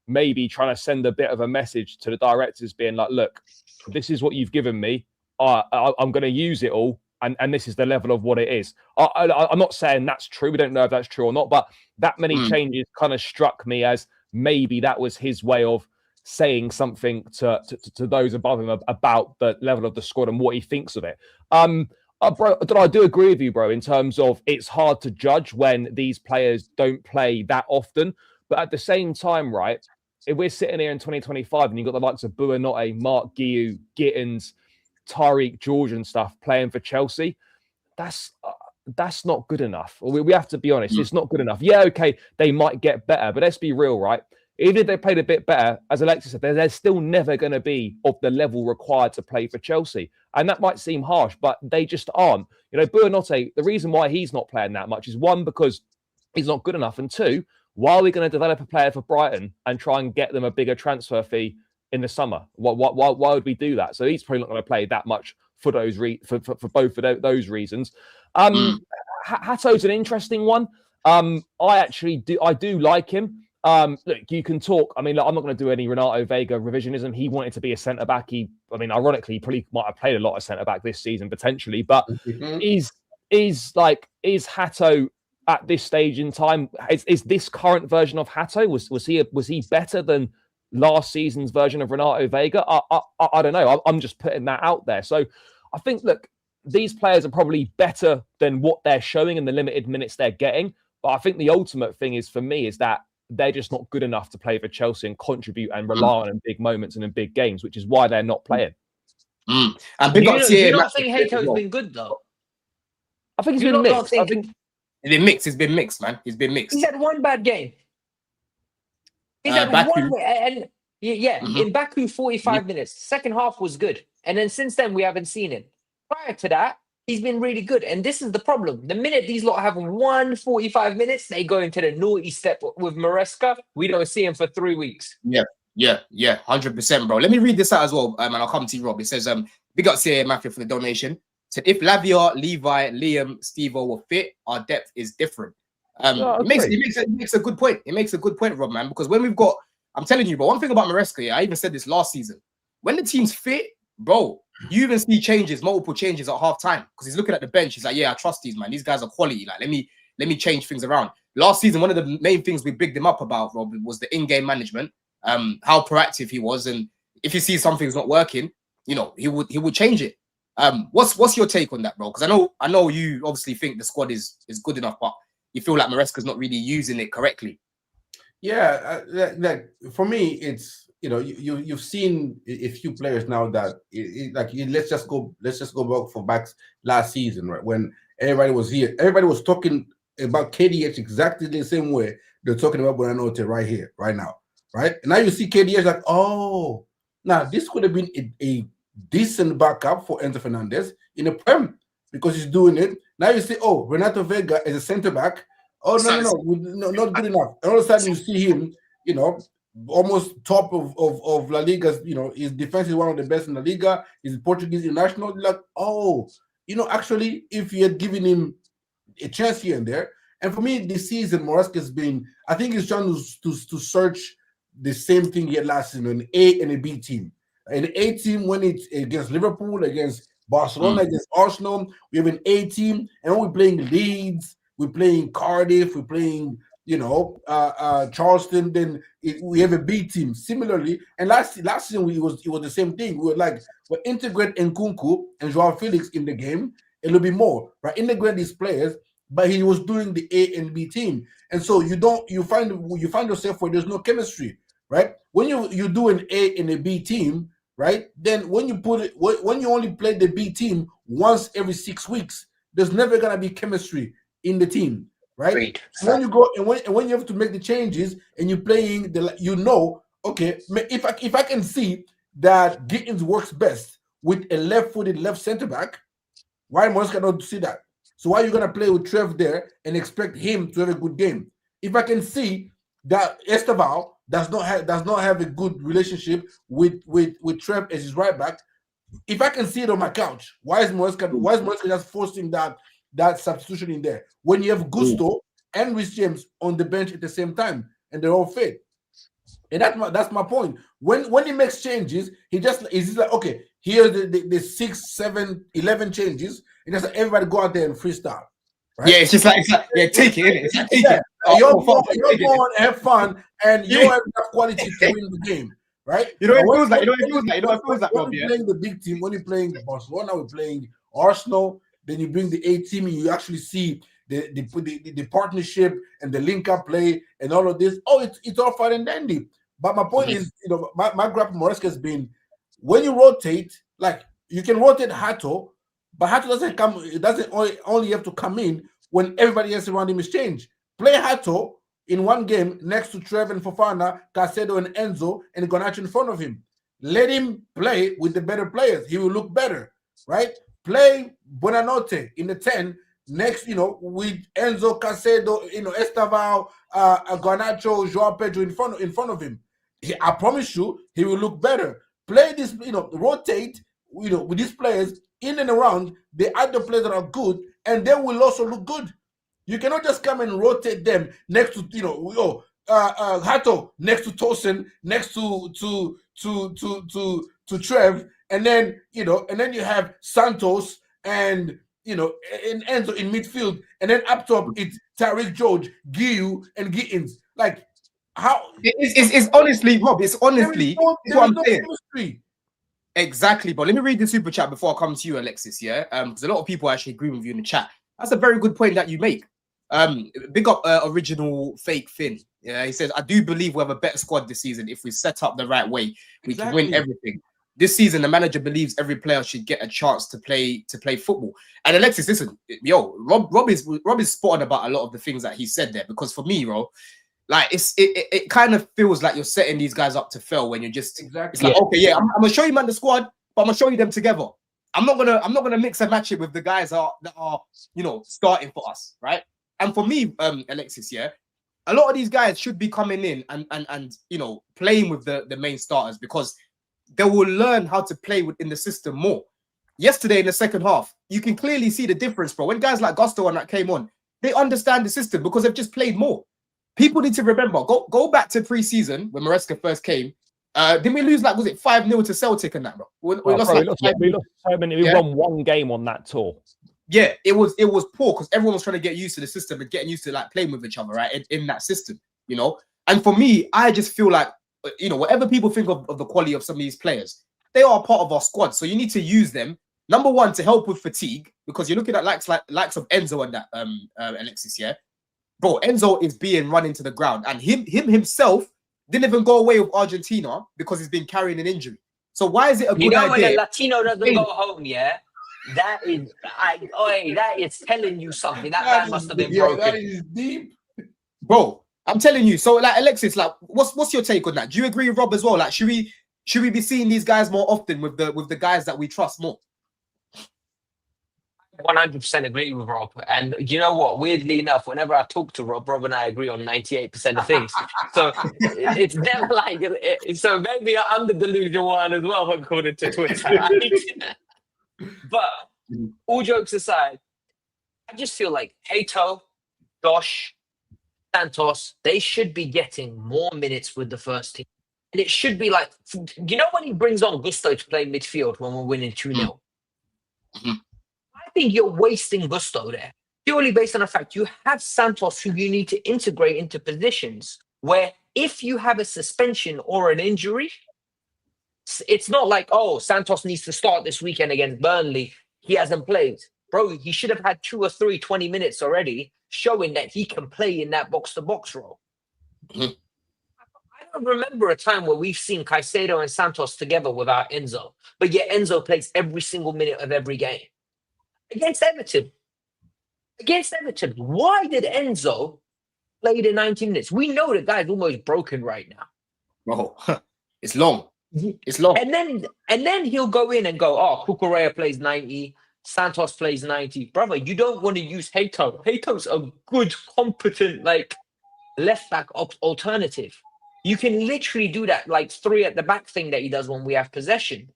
Speaker 3: maybe trying to send a bit of a message to the directors, being like, look, this is what you've given me. I'm going to use it all. And this is the level of what it is. I'm not saying that's true. We don't know if that's true or not. But that many changes kind of struck me as maybe that was his way of saying something to those above him about the level of the squad and what he thinks of it. Bro, I do agree with you, bro, in terms of it's hard to judge when these players don't play that often. But at the same time, right, if we're sitting here in 2025 and you've got the likes of Buonanotte, Mark Guiu, Gittins, Tariq George and stuff playing for Chelsea, that's not good enough. We have to be honest, it's not good enough. Yeah, okay, they might get better, but let's be real, right? Even if they played a bit better, as Alexis said, they're still never going to be of the level required to play for Chelsea. And that might seem harsh, but they just aren't. You know, Buonanotte, the reason why he's not playing that much is one, because he's not good enough. And two, why are we going to develop a player for Brighton and try and get them a bigger transfer fee in the summer? Why would we do that? So he's probably not going to play that much for those for both of those reasons. Hato's an interesting one. I do like him. Look, you can talk. I mean, look, I'm not going to do any Renato Vega revisionism. He wanted to be a centre back. Ironically, he probably might have played a lot of centre back this season potentially. But is Hato at this stage in time? Is this current version of Hato was he better than last season's version of Renato Vega? I don't know. I'm just putting that out there. So I think, look, these players are probably better than what they're showing in the limited minutes they're getting. But I think the ultimate thing is, for me, is that they're just not good enough to play for Chelsea and contribute and rely on in big moments and in big games, which is why they're not playing.
Speaker 1: And
Speaker 4: you don't think Hato's been good, though?
Speaker 3: I think he's been mixed. I think
Speaker 1: It's been mixed, man. He's been mixed.
Speaker 4: He's had one bad game. He's had
Speaker 1: Baku.
Speaker 4: one, and in Baku, 45 minutes. Second half was good. And then since then, we haven't seen him. Prior to that, he's been really good. And this is the problem. The minute these lot have 45 minutes, they go into the naughty step with Maresca. We don't see him for 3 weeks.
Speaker 1: Yeah, 100%, bro. Let me read this out as well, and I'll come to you, Rob. It says, big up to Matthew for the donation. Said, if Lavia, Levi, Liam, Steve-O were fit, our depth is different. It makes a good point. It makes a good point, Rob, man, because when we've got, I'm telling you, but one thing about Maresca, I even said this last season, when the team's fit, bro, you even see multiple changes at half time, because he's looking at the bench. He's like, yeah, I trust these, man. These guys are quality. Like, let me change things around. Last season, one of the main things we bigged him up about, Rob, was the in-game management, how proactive he was, and if you see something's not working, you know, he would change it. What's your take on that, bro? Because I know you obviously think the squad is good enough, but you feel like Maresca's not really using it correctly.
Speaker 2: Yeah, for me, it's, you know, you've seen a few players now that let's just go back last season, right? When everybody was here, everybody was talking about KDH exactly the same way they're talking about Buonanotte right here, right now, right? And now you see KDH like, oh, now this could have been a decent backup for Enzo Fernandez in the Prem, because he's doing it. Now you see, oh, Renato Vega is a centre back. Oh, no, not good enough. And all of a sudden you see him, you know, almost top of La Liga. You know, his defense is one of the best in La Liga. He's Portuguese international. Like, oh, you know, actually, if you had given him a chance here and there. And for me, this season, Maresca has been, I think he's trying to search the same thing he had last season, an A and a B team. An A team when it's against Liverpool, against Barcelona, against Arsenal, we have an A team. And when we're playing Leeds, we're playing Cardiff, we're playing, you know, Charleston, then we have a B team. Similarly, and last season it was the same thing. We were like, we'll integrate Nkunku and Joao Felix in the game a little bit more, right? Integrate these players, but he was doing the A and B team. And so you find yourself where there's no chemistry, right? When you do an A and a B team, right? Then when you only play the B team once every 6 weeks, there's never gonna be chemistry in the team. right?
Speaker 4: Agreed.
Speaker 2: When you go and when you have to make the changes and you're playing okay, if I can see that Gittins works best with a left-footed left center back, why Maresca don't see that? So why are you gonna play with Trev there and expect him to have a good game? If I can see that Esteval does not have a good relationship with Trev as his right back, if I can see it on my couch, why is Maresca just forcing that substitution in there when you have Gusto and Rhys James on the bench at the same time and they're all fit? And that's my point. When he makes changes, he's just like, okay, here's the 6, 7, 11 changes, and just like everybody go out there and freestyle. Right?
Speaker 1: Yeah, it's like take it, innit? It's like, take it.
Speaker 2: You're born, have fun, and you have enough quality to win the game, right?
Speaker 1: You know what it feels like,
Speaker 2: when you're playing the big team, when you're playing Barcelona, we're playing Arsenal, then you bring the A team, and you actually see the partnership and the link-up play and all of this. Oh, it's all fine and dandy. But my point is, my grab from Maresca has been, when you rotate, like, you can rotate Hato, but Hato doesn't come. It doesn't only have to come in when everybody else around him is changed. Play Hato in one game next to Trev and Fofana, Caicedo and Enzo, and Garnacho in front of him. Let him play with the better players. He will look better, right? Play Buonanotte in the 10 next, with Enzo, Caicedo, Esteval, Garnacho, João Pedro in front of him. I promise you, he will look better. Play this, rotate, with these players in and around the other players that are good, and they will also look good. You cannot just come and rotate them next to, Hato next to Tosin, next to Trev, and then you have Santos and and Enzo in midfield, and then up top it's Tariq George, Guiu, and Gittins. Like, how?
Speaker 1: It's honestly, Rob. It's honestly
Speaker 2: what I'm saying. Chemistry.
Speaker 1: Exactly, but let me read the super chat before I come to you, Alexis. Yeah, because a lot of people actually agree with you in the chat. That's a very good point that you make. Big up original fake Finn. Yeah, he says, I do believe we have a better squad this season if we set up the right way. We can win everything. This season, the manager believes every player should get a chance to play football. And Alexis, listen, Rob is spot on about a lot of the things that he said there. Because for me, bro, like it kind of feels like you're setting these guys up to fail when you're just It's like, okay, yeah, I'm gonna show you man the squad, but I'm gonna show you them together. I'm not gonna mix and match it with the guys that are starting for us, right? And for me, Alexis, yeah, a lot of these guys should be coming in and playing with the main starters, because they will learn how to play within the system more. Yesterday in the second half, you can clearly see the difference, bro. When guys like Gusto and that came on, they understand the system because they've just played more. People need to remember, go back to pre-season when Maresca first came. Didn't we lose, was it 5-0 to Celtic and that, bro? We lost
Speaker 3: so many. We won one game on that tour.
Speaker 1: Yeah, it was poor because everyone was trying to get used to the system and getting used to playing with each other, right? In that system, And for me, I just feel like, whatever people think of the quality of some of these players, they are part of our squad. So you need to use them, number one, to help with fatigue, because you're looking at likes of Enzo and that, Alexis, yeah? Bro, Enzo is being run into the ground, and him himself didn't even go away with Argentina because he's been carrying an injury. So why is it a good idea?
Speaker 4: When a Latino doesn't go home, yeah? That is telling you something. That man must have been broken.
Speaker 2: That is deep.
Speaker 1: Bro, I'm telling you. So, Alexis, what's your take on that? Do you agree with Rob as well? Should we be seeing these guys more often with the guys that we trust more?
Speaker 4: 100% agree with Rob. And you know what? Weirdly enough, whenever I talk to Rob and I agree on 98% of things. So it's never so maybe I'm the delusional one as well, according to Twitter. Right? But all jokes aside, I just feel like Hato, Josh, Santos, they should be getting more minutes with the first team. And it should be when he brings on Gusto to play midfield when we're winning 2-0? I think you're wasting Gusto there, purely based on the fact you have Santos, who you need to integrate into positions where if you have a suspension or an injury, it's not like, oh, Santos needs to start this weekend against Burnley. He hasn't played. Bro, he should have had 2 or 3 20 minutes already, showing that he can play in that box-to-box role. I don't remember a time where we've seen Caicedo and Santos together without Enzo. But yet Enzo plays every single minute of every game. Against Everton. Against Everton, why did Enzo play the 90 minutes? We know the guy's almost broken right now.
Speaker 1: Bro, it's long. It's long.
Speaker 4: And then he'll go in and go, oh, Cucurella plays 90, Santos plays 90. Brother, you don't want to use Hato. Hato's a good, competent, like, left back alternative. You can literally do that, like, 3 at the back thing that he does when we have possession.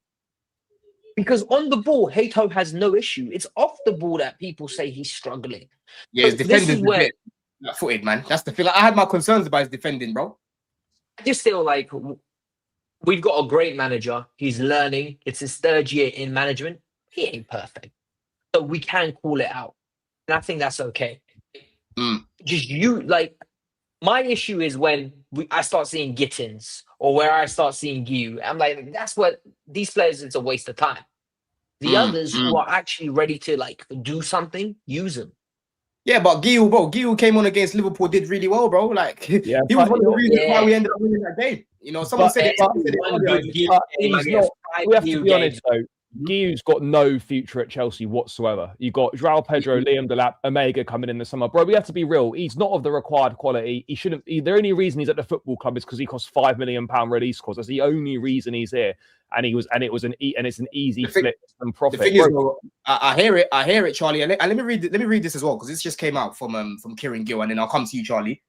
Speaker 4: Because on the ball, Hato has no issue. It's off the ball that people say he's struggling.
Speaker 1: Yeah, his
Speaker 4: But this
Speaker 1: defending's
Speaker 4: is
Speaker 1: a
Speaker 4: where
Speaker 1: bit footed, man. That's the feel. Like, I had my concerns about his defending, bro.
Speaker 4: I just feel like we've got a great manager. He's learning. It's his 3rd year in management. He ain't perfect. So we can call it out. And I think that's okay. Just my issue is when I start seeing Gittins or where I start seeing you. I'm like, that's what these players, it's a waste of time. The others who are actually ready to like do something, use them.
Speaker 1: Yeah, but Gil came on against Liverpool, did really well, bro. Like, he was one of the reasons why we ended up winning that game. You know, someone said it.
Speaker 3: We have to be honest, though. Gil's got no future at Chelsea whatsoever. You've got João Pedro, Liam Delap, Omega coming in the summer. Bro, we have to be real. He's not of the required quality. He shouldn't. The only reason he's at the football club is because he costs £5 million release cost. That's the only reason he's here. And it's an easy flip and profit.
Speaker 1: The thing is, though, I hear it, Charlie. And let me read this as well, because this just came out from Kieran Gill, and then I'll come to you, Charlie.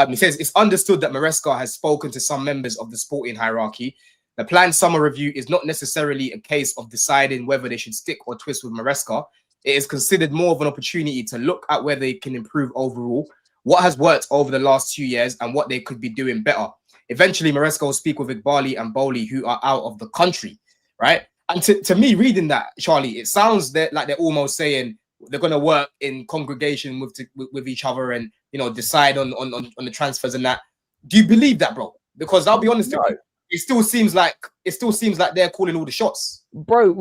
Speaker 1: He says it's understood that Maresca has spoken to some members of the sporting hierarchy. The planned summer review is not necessarily a case of deciding whether they should stick or twist with Maresca. It is considered more of an opportunity to look at where they can improve overall, what has worked over the last 2 years, and what they could be doing better. Eventually, Maresca will speak with Igbali and Bowley, who are out of the country, right? And to me, reading that, Charlie, it sounds like they're almost saying they're going to work in congregation with each other and, you know, decide on the transfers and that. Do you believe that, bro? Because I'll be honest with you, it still seems like they're calling all the shots,
Speaker 3: bro.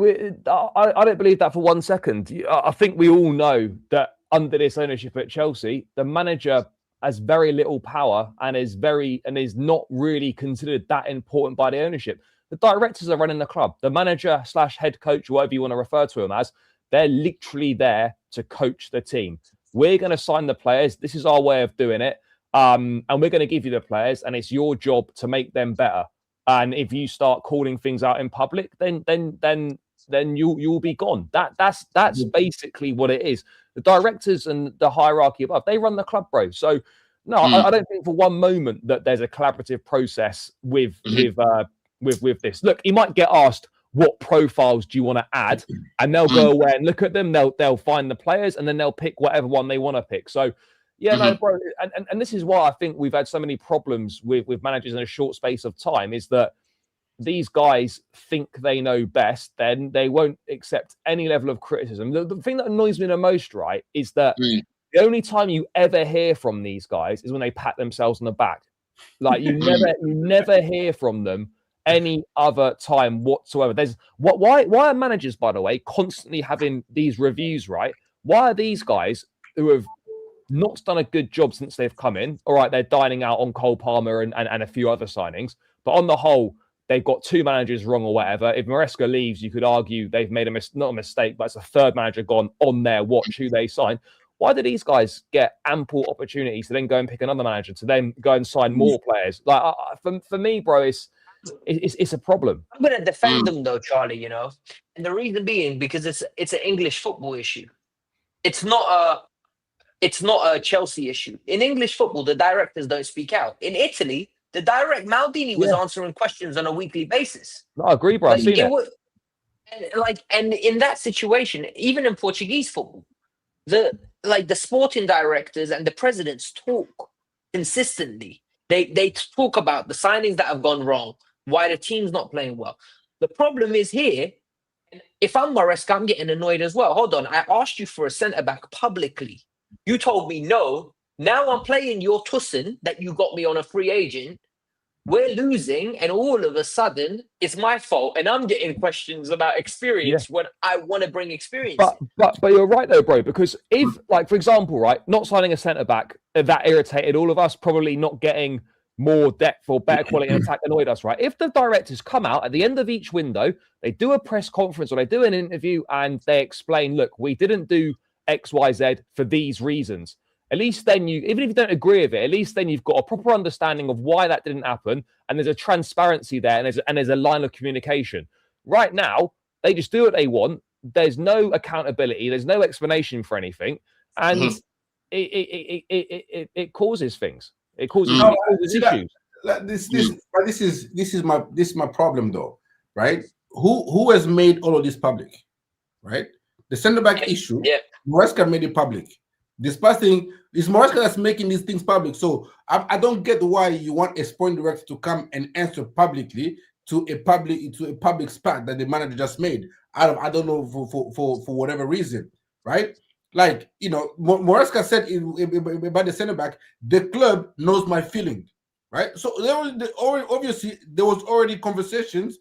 Speaker 3: I don't believe that for 1 second. I think we all know that under this ownership at Chelsea, the manager has very little power and is not really considered that important by the ownership. The directors are running the club. The manager / head coach, whatever you want to refer to him as, they're literally there to coach the team. We're going to sign the players. This is our way of doing it, and we're going to give you the players, and it's your job to make them better. And if you start calling things out in public, then you'll be gone. That's basically what it is. The directors and the hierarchy above, they run the club, bro. So no, I don't think for one moment that there's a collaborative process with this. Look, he might get asked, what profiles do you want to add? And they'll go away and look at them. They'll find the players, and then they'll pick whatever one they want to pick. So yeah, no, bro. And this is why I think we've had so many problems with managers in a short space of time, is that these guys think they know best, then they won't accept any level of criticism. The thing that annoys me the most, right, is that the only time you ever hear from these guys is when they pat themselves on the back. Like you never hear from them any other time whatsoever. Why are managers, by the way, constantly having these reviews, right? Why are these guys who have not done a good job since they've come in? All right, they're dining out on Cole Palmer and a few other signings, but on the whole, they've got 2 managers wrong or whatever. If Maresca leaves, you could argue they've made not a mistake, but it's a 3rd manager gone on their watch who they sign. Why do these guys get ample opportunities to then go and pick another manager, to then go and sign more players? Like for me, bro, it's a problem.
Speaker 4: I'm going to defend them though, Charlie. You know, and the reason being because it's an English football issue. It's not a Chelsea issue. In English football, the directors don't speak out. In Italy, the direct Maldini was answering questions on a weekly basis.
Speaker 3: No, I agree, bro. I've seen it.
Speaker 4: And in that situation, even in Portuguese football, the sporting directors and the presidents talk consistently. They talk about the signings that have gone wrong, why the team's not playing well. The problem is here, if I'm Maresca, I'm getting annoyed as well. Hold on, I asked you for a centre-back publicly. You told me no. Now I'm playing your Tussin that you got me on a free agent. We're losing, and all of a sudden, it's my fault, and I'm getting questions about experience when I want to bring experience.
Speaker 3: But you're right though, bro. Because if, like, for example, right, not signing a centre back that irritated all of us, probably not getting more depth or better quality in attack annoyed us, right? If the directors come out at the end of each window, they do a press conference or they do an interview and they explain, look, we didn't do X, Y, Z for these reasons. At least then even if you don't agree with it, at least then you've got a proper understanding of why that didn't happen, and there's a transparency there, and there's a line of communication. Right now, they just do what they want. There's no accountability. There's no explanation for anything, and it causes things. It causes issues.
Speaker 2: This is my problem though, right? Who has made all of this public, right? The centre back issue.
Speaker 4: Yeah.
Speaker 2: Maresca made it public. This person is Maresca that's making these things public. So I don't get why you want a sporting director to come and answer publicly to a public spat that the manager just made. I don't know for whatever reason, right? Like, you know, Maresca said about the centre back, the club knows my feeling, right? So obviously there was already conversations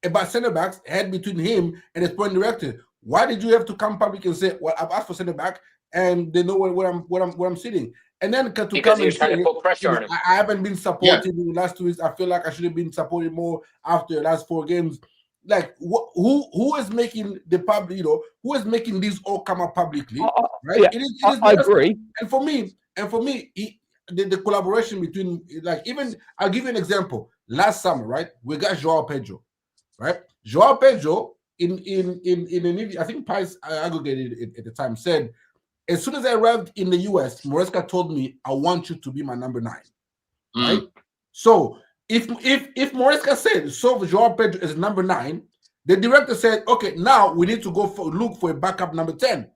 Speaker 2: about centre backs had between him and the sporting director. Why did you have to come public and say, well, I've asked for centre back and they know where I'm sitting? And then to
Speaker 4: because
Speaker 2: come and say,
Speaker 4: to put pressure on him.
Speaker 2: I haven't been supported in the last 2 weeks. I feel like I should have been supported more after the last 4 games. Like, who is making the public, you know, who is making these all come up publicly? Right?
Speaker 3: Yeah,
Speaker 2: it is
Speaker 3: I agree.
Speaker 2: And for me, the collaboration between, like, even I'll give you an example. Last summer, right, we got Joao Pedro, right? Joao Pedro in an I think Pies aggregated it at the time, said, as soon as I arrived in the US, Maresca told me, I want you to be my number 9. Right? So if Maresca said, so Joao Pedro is number 9, the director said, okay, now we need to look for a backup number 10.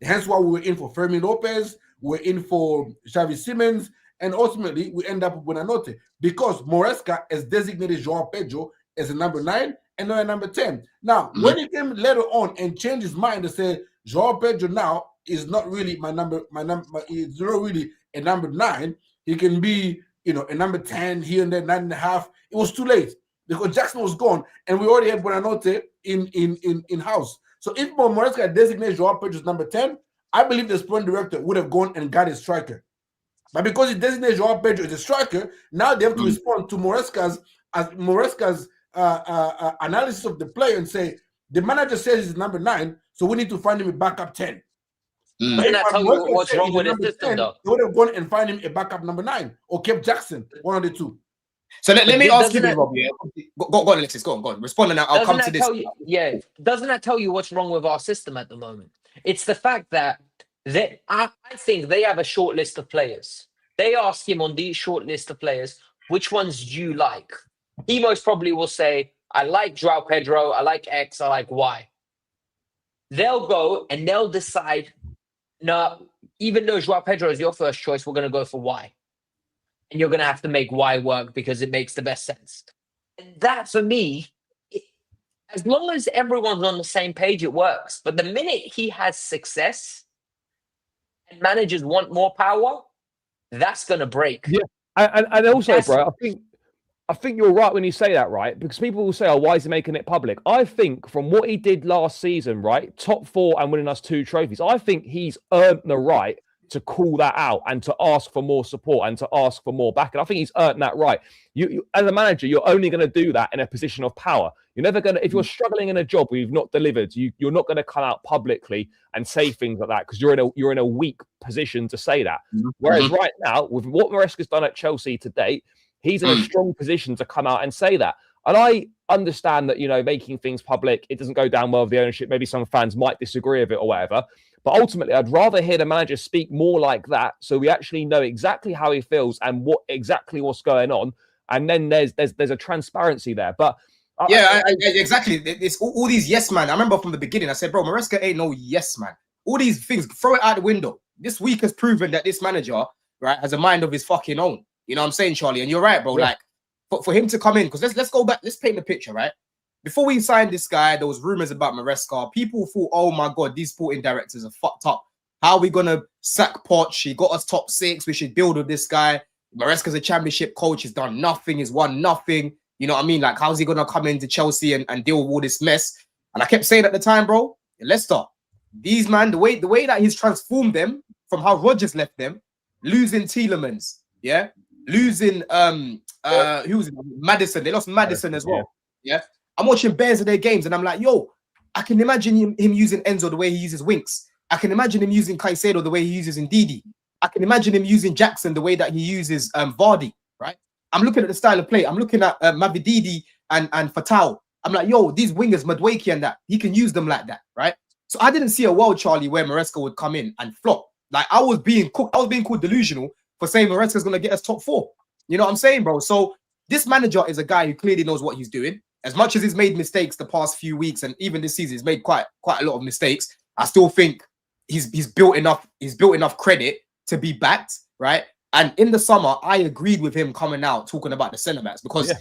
Speaker 2: Hence why we were in for Fermin Lopez, we're in for Xavi Simons, and ultimately we end up with Buonanotte because Maresca has designated Joao Pedro as a number 9 and not a number 10. Now, when he came later on and changed his mind and said, Joao Pedro now is not really my number, he's not really a number 9. He can be, you know, a number 10 here and there, 9.5. It was too late because Jackson was gone and we already had Buonanotte in house. So if Maresca had designated Joao Pedro as number 10, I believe the sporting director would have gone and got a striker. But because he designated Joao Pedro as a striker, now they have to respond to Maresca's analysis of the player and say, the manager says he's number 9, so we need to find him a backup 10.
Speaker 4: Doesn't that tell you what's wrong with the system,
Speaker 2: 10,
Speaker 4: though?
Speaker 2: they would have gone and find him a backup number 9 or kept Jackson, one of the two.
Speaker 1: So let me ask you, Robbie. Go on, Alexis. Go on. Respond, and I'll come to this.
Speaker 4: Doesn't that tell you what's wrong with our system at the moment? It's the fact that I think they have a short list of players. They ask him on these short list of players, which ones do you like? He most probably will say, I like Joao Pedro, I like X, I like Y. They'll go and they'll decide, no, even though Joao Pedro is your first choice, we're going to go for Y. And you're going to have to make Y work because it makes the best sense. And that, for me, as long as everyone's on the same page, it works. But the minute he has success and managers want more power, that's going to break.
Speaker 3: Yeah, and also, bro, I think you're right when you say that, right? Because people will say, oh, why is he making it public? I think from what he did last season, right, top 4 and winning us 2 trophies, I think he's earned the right to call that out and to ask for more support and to ask for more backing. I think he's earned that right. You as a manager, you're only going to do that in a position of power. You're never going to, if you're struggling in a job where you've not delivered, you're not going to come out publicly and say things like that because you're in a weak position to say that. Whereas right now, with what Maresca's done at Chelsea to date, he's in a strong position to come out and say that. And I understand that, you know, making things public, it doesn't go down well with the ownership. Maybe some fans might disagree with it or whatever. But ultimately, I'd rather hear the manager speak more like that so we actually know exactly how he feels and what's going on. And then there's a transparency there. But
Speaker 1: exactly. It's all these yes man. I remember from the beginning, I said, bro, Maresca ain't no yes man. All these things, throw it out the window. This week has proven that this manager, right, has a mind of his fucking own. You know what I'm saying, Charlie? And you're right, bro. Yeah. Like, for him to come in, because let's go back, let's paint the picture, right? Before we signed this guy, there was rumors about Maresca. People thought, oh my God, these sporting directors are fucked up. How are we going to sack Poch? He got us top 6. We should build with this guy. Maresca's a championship coach. He's done nothing. He's won nothing. You know what I mean? Like, how's he going to come into Chelsea and deal with all this mess? And I kept saying at the time, bro, Leicester, these man, the way that he's transformed them from how Rodgers left them, losing Tielemans, yeah? Losing who was it? Madison. They lost Madison as well. Yeah. I'm watching bears of their games and I'm like, yo, I can imagine him using Enzo the way he uses Winks. I can imagine him using Caicedo the way he uses Ndidi. I can imagine him using Jackson the way that he uses Vardy, right? I'm looking at the style of play. I'm looking at Mavididi and Fatau. I'm like, yo, these wingers, Madueke and that, he can use them like that, right? So I didn't see a world, Charlie, where Maresca would come in and flop. Like I was being called delusional for saying Maresca's gonna get us top 4. You know what I'm saying, bro? So this manager is a guy who clearly knows what he's doing. As much as he's made mistakes the past few weeks, and even this season, he's made quite a lot of mistakes. I still think he's built enough credit to be backed, right? And in the summer, I agreed with him coming out talking about the centre backs because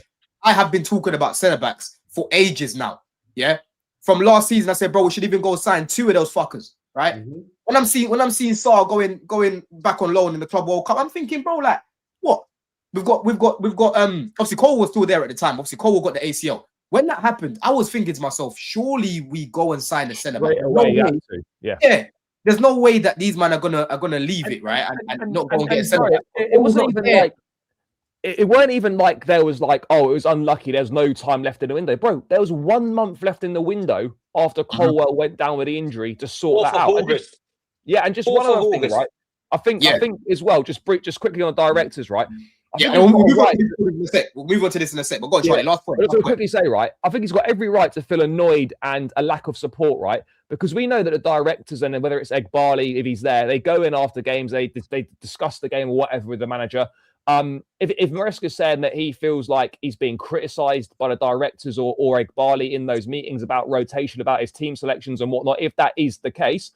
Speaker 1: I have been talking about centre backs for ages now. Yeah, from last season, I said, bro, we should even go sign 2 of those fuckers, right? Mm-hmm. When I'm seeing Sarr going back on loan in the Club World Cup, I'm thinking, bro, like what? We've got obviously Cole was still there at the time. Obviously Cole got the ACL. When that happened, I was thinking to myself, surely we go and sign the centre back. Yeah. There's no way that these men are gonna leave it, right? And not go and get a centre back.
Speaker 3: It wasn't even like it weren't even like there was like, oh, it was unlucky. There's no time left in the window, bro. There was 1 month left in the window after Colwell went down with the injury to sort that out. And just one other thing, right? I think as well. Just quickly on the directors, right?
Speaker 1: We'll move on to this in a sec. But go on, Charlie. Last point.
Speaker 3: But to quickly say, right, I think he's got every right to feel annoyed and a lack of support, right? Because we know that the directors, and whether it's Egbali, if he's there, they go in after games, they discuss the game or whatever with the manager. If Maresca's saying that he feels like he's being criticised by the directors or Egbali in those meetings about rotation, about his team selections and whatnot, if that is the case,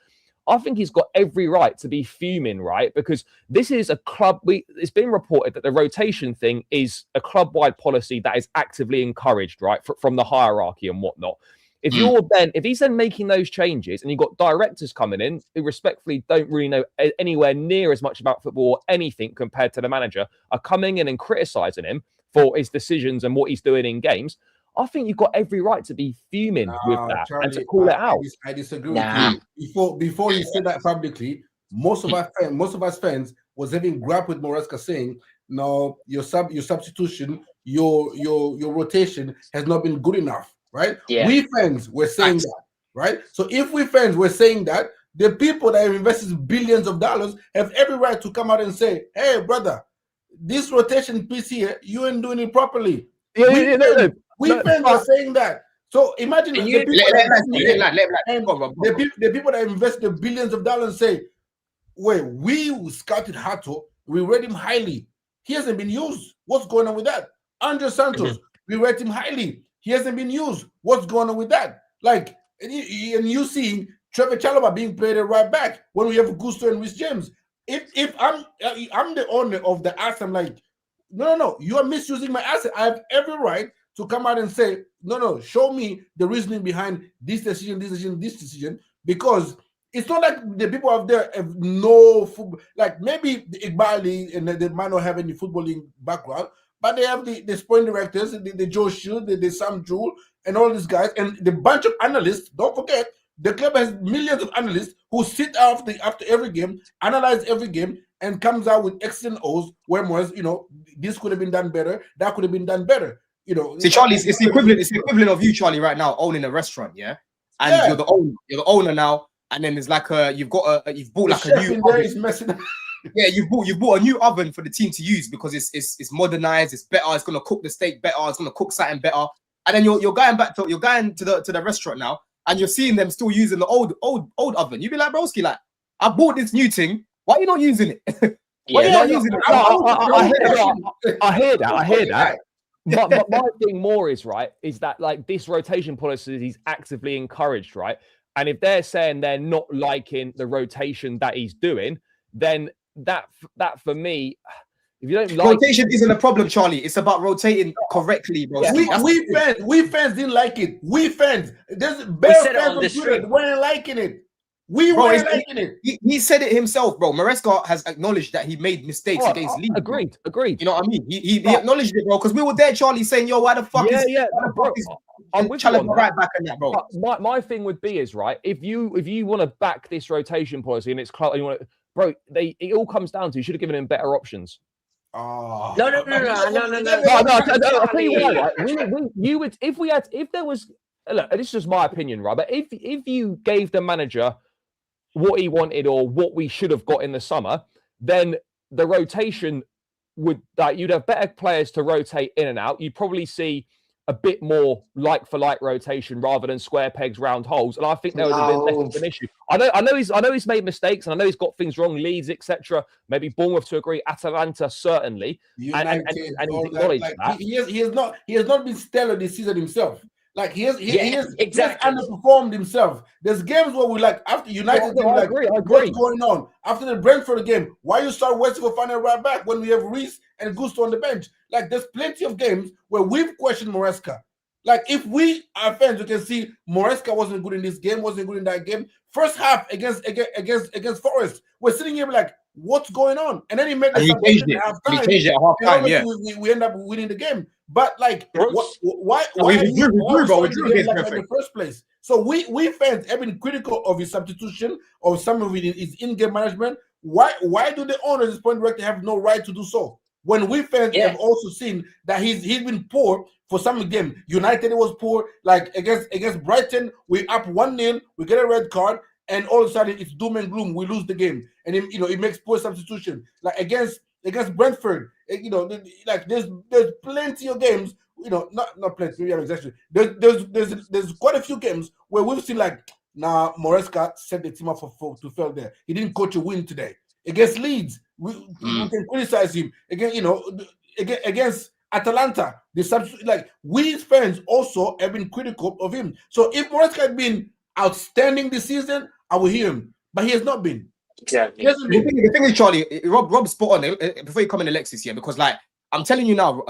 Speaker 3: I think he's got every right to be fuming, right? Because this is a club. It's been reported that the rotation thing is a club-wide policy that is actively encouraged, right, from the hierarchy and whatnot. If he's then making those changes, and you've got directors coming in who respectfully don't really know anywhere near as much about football or anything compared to the manager, are coming in and criticising him for his decisions and what he's doing in games, I think you've got every right to be fuming with that, Charlie, and to call it out.
Speaker 2: I disagree with you. Before you said that publicly, most of us fans was having grab with Maresca saying, "No, your substitution, your rotation has not been good enough." Right? Yeah. We fans were saying that, right? So if we fans were saying that, the people that have invested billions of dollars have every right to come out and say, "Hey, brother, this rotation piece here, you ain't doing it properly." We fans are saying that. So imagine the people that invested billions of dollars say, "Wait, we scouted Hato, we rate him highly. He hasn't been used. What's going on with that? Andre Santos, we rate him highly. He hasn't been used. What's going on with that?" Like, and you see Trevor Chalobah being played at right back when we have Gusto and Rhys James. If I'm the owner of the asset, I'm like, no, you are misusing my asset. I have every right to come out and say, no, show me the reasoning behind this decision, because it's not like the people out there have no football. Like maybe the Igbali and they might not have any footballing background, but they have the sporting directors, the Joe Shield, the Sam Jewell, and all these guys, and the bunch of analysts. Don't forget, the club has millions of analysts who sit after every game, analyze every game, and comes out with X and O's, whereas, this could have been done better, that could have been done better.
Speaker 1: See, Charlie, it's the equivalent of you, Charlie, right now owning a restaurant, and you're the owner now, and then it's like you've bought like a new oven. You bought a new oven for the team to use because it's modernized, it's better, it's gonna cook the steak better, it's gonna cook something better, and then you're going to the restaurant now, and you're seeing them still using the old oven. You'd be like, broski, like, I bought this new thing, why are you not using it? Why are you not using it?
Speaker 3: I hear that. But my thing more is that like this rotation policy is actively encouraged, right? And if they're saying they're not liking the rotation that he's doing, then that for me, if you don't like
Speaker 1: rotation isn't a problem, Charlie. It's about rotating correctly, bro.
Speaker 2: Yeah. We fans didn't like it. We fans, there's bare fans on the street weren't liking it. We weren't liking it.
Speaker 1: He said it himself, bro. Maresca has acknowledged that he made mistakes against Leeds.
Speaker 3: Agreed.
Speaker 1: You know what I mean? He acknowledged it, bro, because we were there, Charlie, saying, "Yo, why the fuck is I'm with you right back on that, bro."
Speaker 3: My thing would be is if you want to back this rotation policy and it's you want to, bro, it all comes down to you should have given him better options.
Speaker 4: No.
Speaker 3: I'll tell you what, right? You would if there was, look, this is just my opinion, right? But if you gave the manager what he wanted or what we should have got in the summer, then the rotation would you'd have better players to rotate in and out. You'd probably see a bit more like-for-like rotation rather than square pegs, round holes. And I think that would have been less of an issue. I know he's made mistakes, and I know he's got things wrong, Leeds, etc. Maybe Bournemouth to agree, Atalanta certainly, and he's acknowledged that.
Speaker 2: He has not been stellar this season himself. Like he has
Speaker 4: exactly
Speaker 2: underperformed himself. There's games where we like after United game,
Speaker 3: I agree.
Speaker 2: What's going on? After the Brentford game, why you start West for finding right back when we have Reece and Gusto on the bench? Like there's plenty of games where we've questioned Maresca. Like if we are fans, you can see Maresca wasn't good in this game, wasn't good in that game. First half against Forest, we're sitting here like, what's going on? And then he made the substitution at half time. We end up winning the game. But like, why in the first place? So we fans have been critical of his substitution, of some of his in-game management. Why do the owners, the sporting director, have no right to do so? When we fans have also seen that he's been poor for some of them. United was poor. Like against Brighton, we up 1-0, we get a red card, and all of a sudden it's doom and gloom. We lose the game, and it makes poor substitution. Like against Brentford, like there's plenty of games. Not plenty. Maybe I'm exaggerating. There's quite a few games where we've seen like, nah, Maresca set the team up to fail there. He didn't coach a win today. Against Leeds, we can criticize him. Against Atalanta, we fans also have been critical of him. So if Maresca had been outstanding this season, I will hear him. But he has not been.
Speaker 4: Exactly.
Speaker 1: The thing is, Charlie, Rob's spot on before you come in, Alexis, yeah, because like I'm telling you now,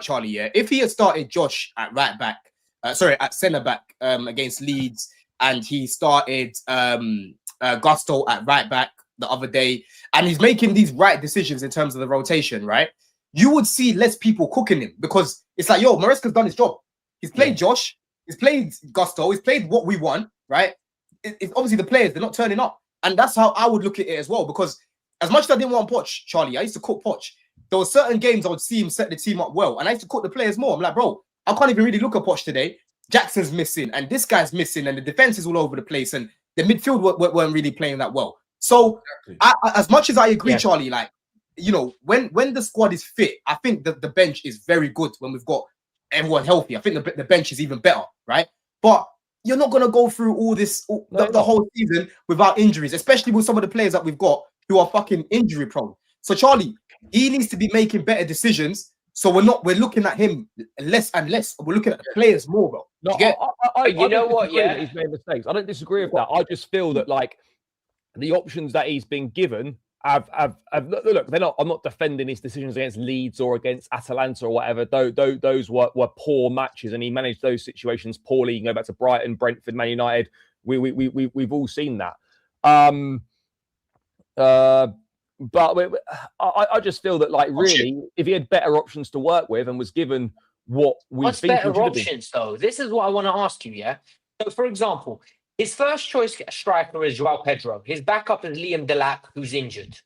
Speaker 1: Charlie, yeah, if he had started Josh at right back, at centre back against Leeds, and he started Gusto at right back the other day, and he's making these right decisions in terms of the rotation, right? You would see less people cooking him because it's like, yo, Maresca's done his job. He's played Josh, he's played Gusto, he's played what we want, right? It's obviously the players, they're not turning up. And that's how I would look at it as well, because as much as I didn't want Poch, Charlie, I used to cook Poch. There were certain games I would see him set the team up well, and I used to cook the players more. I'm like, bro, I can't even really look at Poch today. Jackson's missing, and this guy's missing, and the defense is all over the place, and the midfield weren't really playing that well. So, as much as I agree, Charlie, like, when the squad is fit, I think the bench is very good when we've got everyone healthy. I think the bench is even better, right? But you're not going to go through all this, the whole season without injuries, especially with some of the players that we've got who are fucking injury prone. So Charlie, he needs to be making better decisions. So we're looking at him less and less. We're looking at the players more, bro.
Speaker 3: No, you know what? Yeah, he's made mistakes. I don't disagree with that. I just feel that like the options that he's been given have look. They're not. I'm not defending his decisions against Leeds or against Atalanta or whatever. Those were poor matches, and he managed those situations poorly. You can go back to Brighton, Brentford, Man United. We've all seen that. But I just feel that, like, really, if he had better options to work with and was given what we think,
Speaker 4: what's better options though? This is what I want to ask you. Yeah. So, for example, his first choice striker is João Pedro. His backup is Liam Delap, who's injured.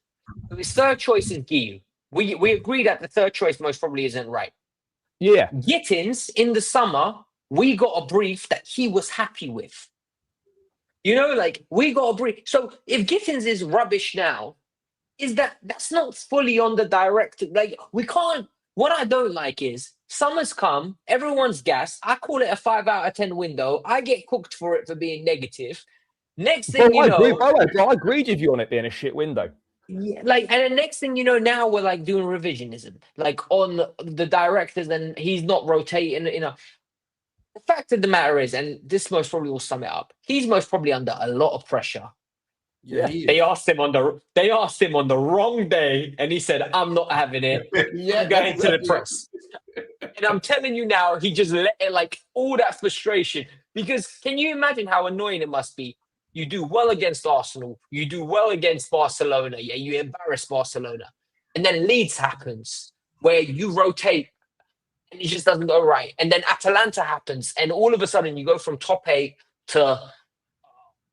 Speaker 4: So his third choice is Guiu. We agree that the third choice most probably isn't right.
Speaker 3: Yeah.
Speaker 4: Gittins, in the summer, we got a brief that he was happy with. We got a brief. So if Gittins is rubbish now, that's not fully on the director. Like, we can't. What I don't like is summer's come, everyone's gassed. I call it a 5 out of 10 window. I get cooked for it for being negative. Next thing I
Speaker 3: agreed with you on it being a shit window.
Speaker 4: Yeah, and the next thing you know, now we're like doing revisionism, like on the directors, and he's not rotating. The fact of the matter is, and this most probably will sum it up, he's most probably under a lot of pressure.
Speaker 2: Yeah,
Speaker 4: they asked him on the wrong day, and he said, "I'm not having it." I'm going to the press, and I'm telling you now, he just let it, like, all that frustration. Because can you imagine how annoying it must be? You do well against Arsenal, you do well against Barcelona, yeah, you embarrass Barcelona, and then Leeds happens where you rotate, and it just doesn't go right, and then Atalanta happens, and all of a sudden you go from top 8 to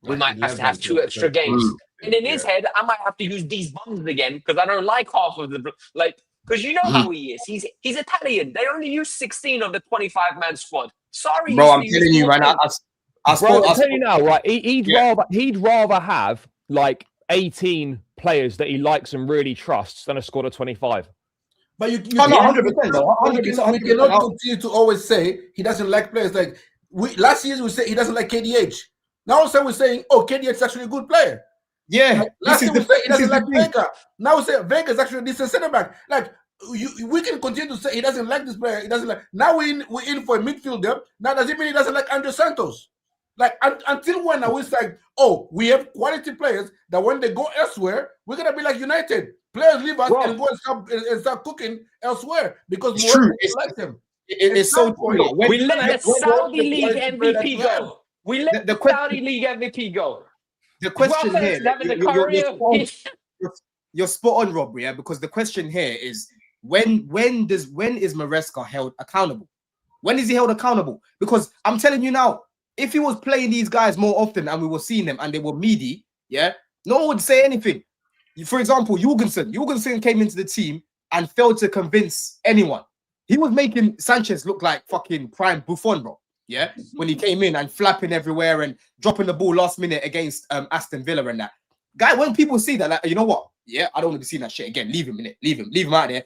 Speaker 4: we might have to have 2 extra games. And in his head, I might have to use these bums again because I don't like half of them. Because you know how he is. He's Italian. They only use 16 of the 25-man squad. Sorry,
Speaker 1: bro. I'm telling you right now.
Speaker 3: I'm telling you now, right? He'd rather have like 18 players that he likes and really trusts than a squad of 25.
Speaker 2: But you
Speaker 1: Oh, no,
Speaker 2: cannot-
Speaker 1: 100%, though. 100%.
Speaker 2: we cannot continue to always say he doesn't like players. Like last season, we said he doesn't like KDH. Now all of a sudden we're saying, oh, KDH is actually a good player.
Speaker 1: Yeah.
Speaker 2: Like, last year we said he doesn't like Vega. Now we say Vega is actually a decent center back. Like we can continue to say he doesn't like this player. He doesn't like. Now we're in for a midfielder. Now does it mean he doesn't like Andre Santos? Like until when are we like, oh, we have quality players that when they go elsewhere, we're gonna be like United. Players leave us and go and start cooking elsewhere because
Speaker 1: it's true.
Speaker 2: Like them.
Speaker 1: It's so true.
Speaker 4: We let the Saudi League MVP go. We let the Saudi League MVP go.
Speaker 1: The question here, you're spot on, Rob. Yeah, because the question here is when is Maresca held accountable? When is he held accountable? Because I'm telling you now, if he was playing these guys more often and we were seeing them and they were meaty, yeah, no one would say anything. For example, Jorgensen came into the team and failed to convince anyone. He was making Sanchez look like fucking prime Buffon, bro. Yeah, when he came in and flapping everywhere and dropping the ball last minute against Aston Villa and that. Guy, when people see that, like, you know what? Yeah, I don't want to be seeing that shit again. Leave him in it. Leave him out there.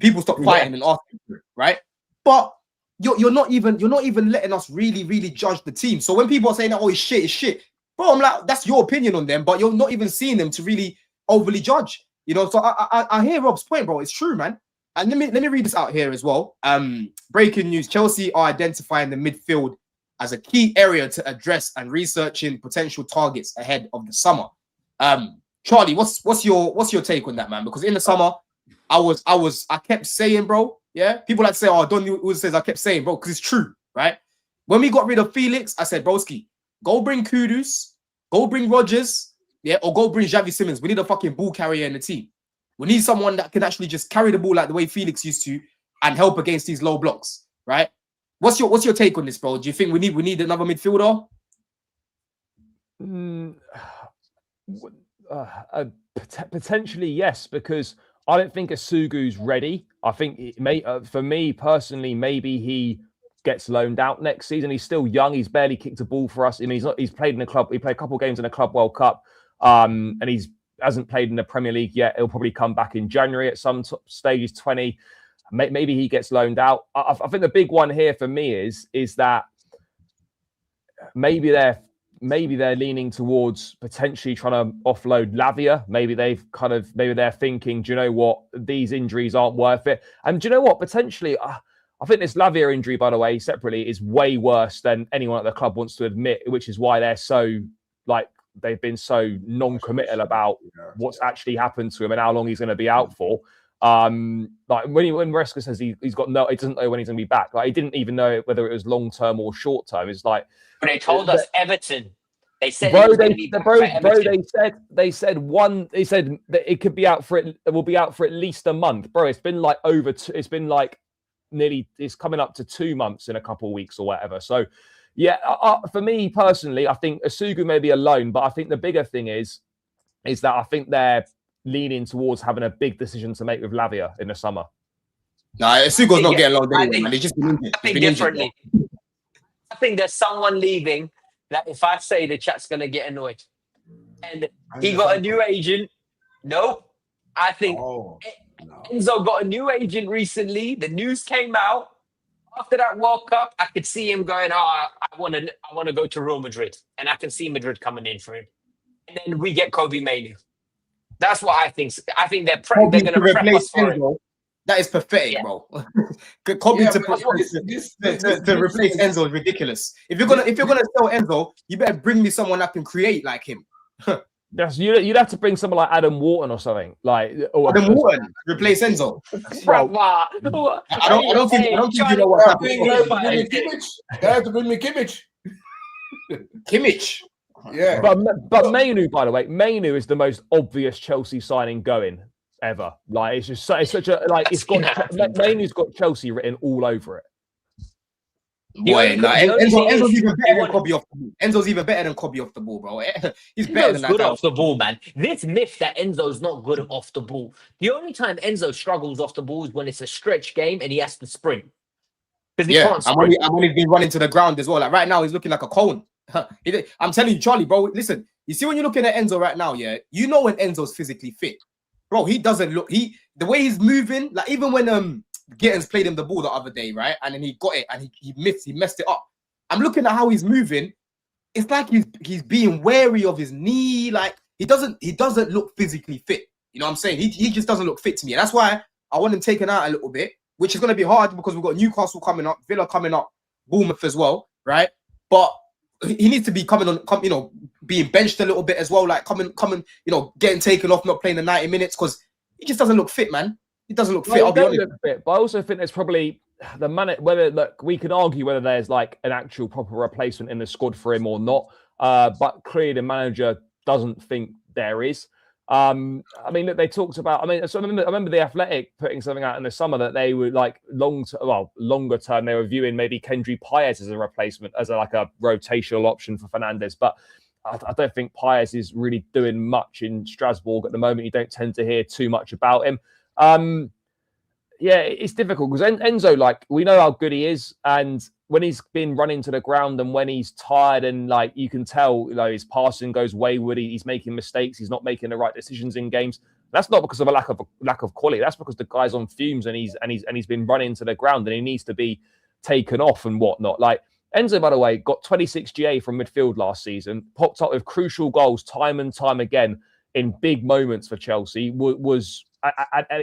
Speaker 1: People stop fighting and asking for it, right? But you're not even letting us really judge the team. So when people are saying that, oh, it's shit, bro, I'm like, that's your opinion on them, but you're not even seeing them to really overly judge. You know, so I hear Rob's point, bro. It's true, man. And let me read this out here as well. Breaking news: Chelsea are identifying the midfield as a key area to address and researching potential targets ahead of the summer. Charlie, what's your take on that, man? Because in the summer, I kept saying, bro, yeah. People like to say, oh, Don always says I kept saying, bro, because it's true, right? When we got rid of Felix, I said, broski, go bring Kudus, go bring Rodgers, yeah, or go bring Xavi Simons. We need a fucking ball carrier in the team. We need someone that can actually just carry the ball like the way Felix used to and help against these low blocks, right? What's your take on this, bro? Do you think we need another midfielder?
Speaker 3: Potentially, yes, because I don't think Asugu's ready. I think it may, for me personally, maybe he gets loaned out next season. He's still young. He's barely kicked a ball for us. I mean, he's played in a club. He played a couple of games in a Club World Cup, and he's hasn't played in the Premier League yet. He'll probably come back in January at some stage. He's 20. Maybe he gets loaned out. I think the big one here for me is that maybe they're leaning towards potentially trying to offload Lavia. Maybe they're thinking, do you know what? These injuries aren't worth it. And do you know what? Potentially, I think this Lavia injury, by the way, separately, is way worse than anyone at the club wants to admit, which is why they're so they've been so non-committal about what's actually happened to him and how long he's going to be out for. Like when Maresca says he doesn't know when he's going to be back. Like he didn't even know whether it was long-term or short-term. It's like,
Speaker 4: but they told us Everton. They said
Speaker 3: they said that it could be out for it. It will be out for at least a month, bro. It's been like it's coming up to 2 months in a couple of weeks or whatever. So yeah, for me personally, I think Asugu may be alone, but I think the bigger thing is that I think they're leaning towards having a big decision to make with Lavia in the summer.
Speaker 1: No, Asugu's not getting loaned anyway, man. He's just been injured.
Speaker 4: I think differently. I think there's someone leaving that if I say the chat's going to get annoyed. And he got a new agent. No, I think Enzo got a new agent recently. The news came out. After that World Cup, I could see him going, I want to go to Real Madrid. And I can see Madrid coming in for him. And then we get Kobe Mainoo. That's what I think. I think they're going to prep us for it.
Speaker 1: That is pathetic, bro. Kobe to replace Enzo is ridiculous. If you're gonna sell Enzo, you better bring me someone that can create like him.
Speaker 3: Yes, you'd have to bring someone like Adam Wharton or something.
Speaker 1: Adam Wharton replace Enzo.
Speaker 4: I
Speaker 1: don't think you know what's happening.
Speaker 2: They have to bring me Kimmich.
Speaker 1: Kimmich.
Speaker 2: Yeah.
Speaker 3: But Mainoo, by the way, Mainoo is the most obvious Chelsea signing going ever. Like it's just it's such a Mainoo's got Chelsea written all over it.
Speaker 1: Boy, Enzo's even better than Kobe off the ball. Enzo's even better than Kobe off the ball, bro. He's better than that.
Speaker 4: Good off the ball, man. This myth that Enzo's not good off the ball. The only time Enzo struggles off the ball is when it's a stretch game and he has to sprint. Because he can't sprint.
Speaker 1: I'm only been running to the ground as well. Like right now, he's looking like a cone. I'm telling you, Charlie, bro. Listen, You see, when you're looking at Enzo right now, yeah, you know when Enzo's physically fit, bro. He doesn't look the way he's moving. Like even when Gittins played him the ball the other day, right, and then he got it and he messed it up. I'm looking at how he's moving. It's like he's being wary of his knee. Like he doesn't look physically fit. You know what I'm saying? He just doesn't look fit to me. And that's why I want him taken out a little bit, which is going to be hard because we've got Newcastle coming up, Villa coming up, Bournemouth as well, right? But he needs to be being benched a little bit as well, like coming, getting taken off, not playing the 90 minutes because he just doesn't look fit, man. He doesn't look fit. I'll be honest.
Speaker 3: Fit, but I also think there's probably we could argue whether there's like an actual proper replacement in the squad for him or not. But clearly the manager doesn't think there is. I mean, look, they talked about. I mean, so I remember the Athletic putting something out in the summer that they were like longer term. They were viewing maybe Kendry Paez as a replacement, as a rotational option for Fernandes. But I don't think Paez is really doing much in Strasbourg at the moment. You don't tend to hear too much about him. Yeah, it's difficult because Enzo, like, we know how good he is, and when he's been running to the ground and when he's tired and like you can tell, his passing goes wayward, he's making mistakes, he's not making the right decisions in games. That's not because of a lack of quality. That's because the guy's on fumes and he's been running to the ground and he needs to be taken off and whatnot. Like Enzo, by the way, got 26 GA from midfield last season, popped up with crucial goals time and time again in big moments for Chelsea. Was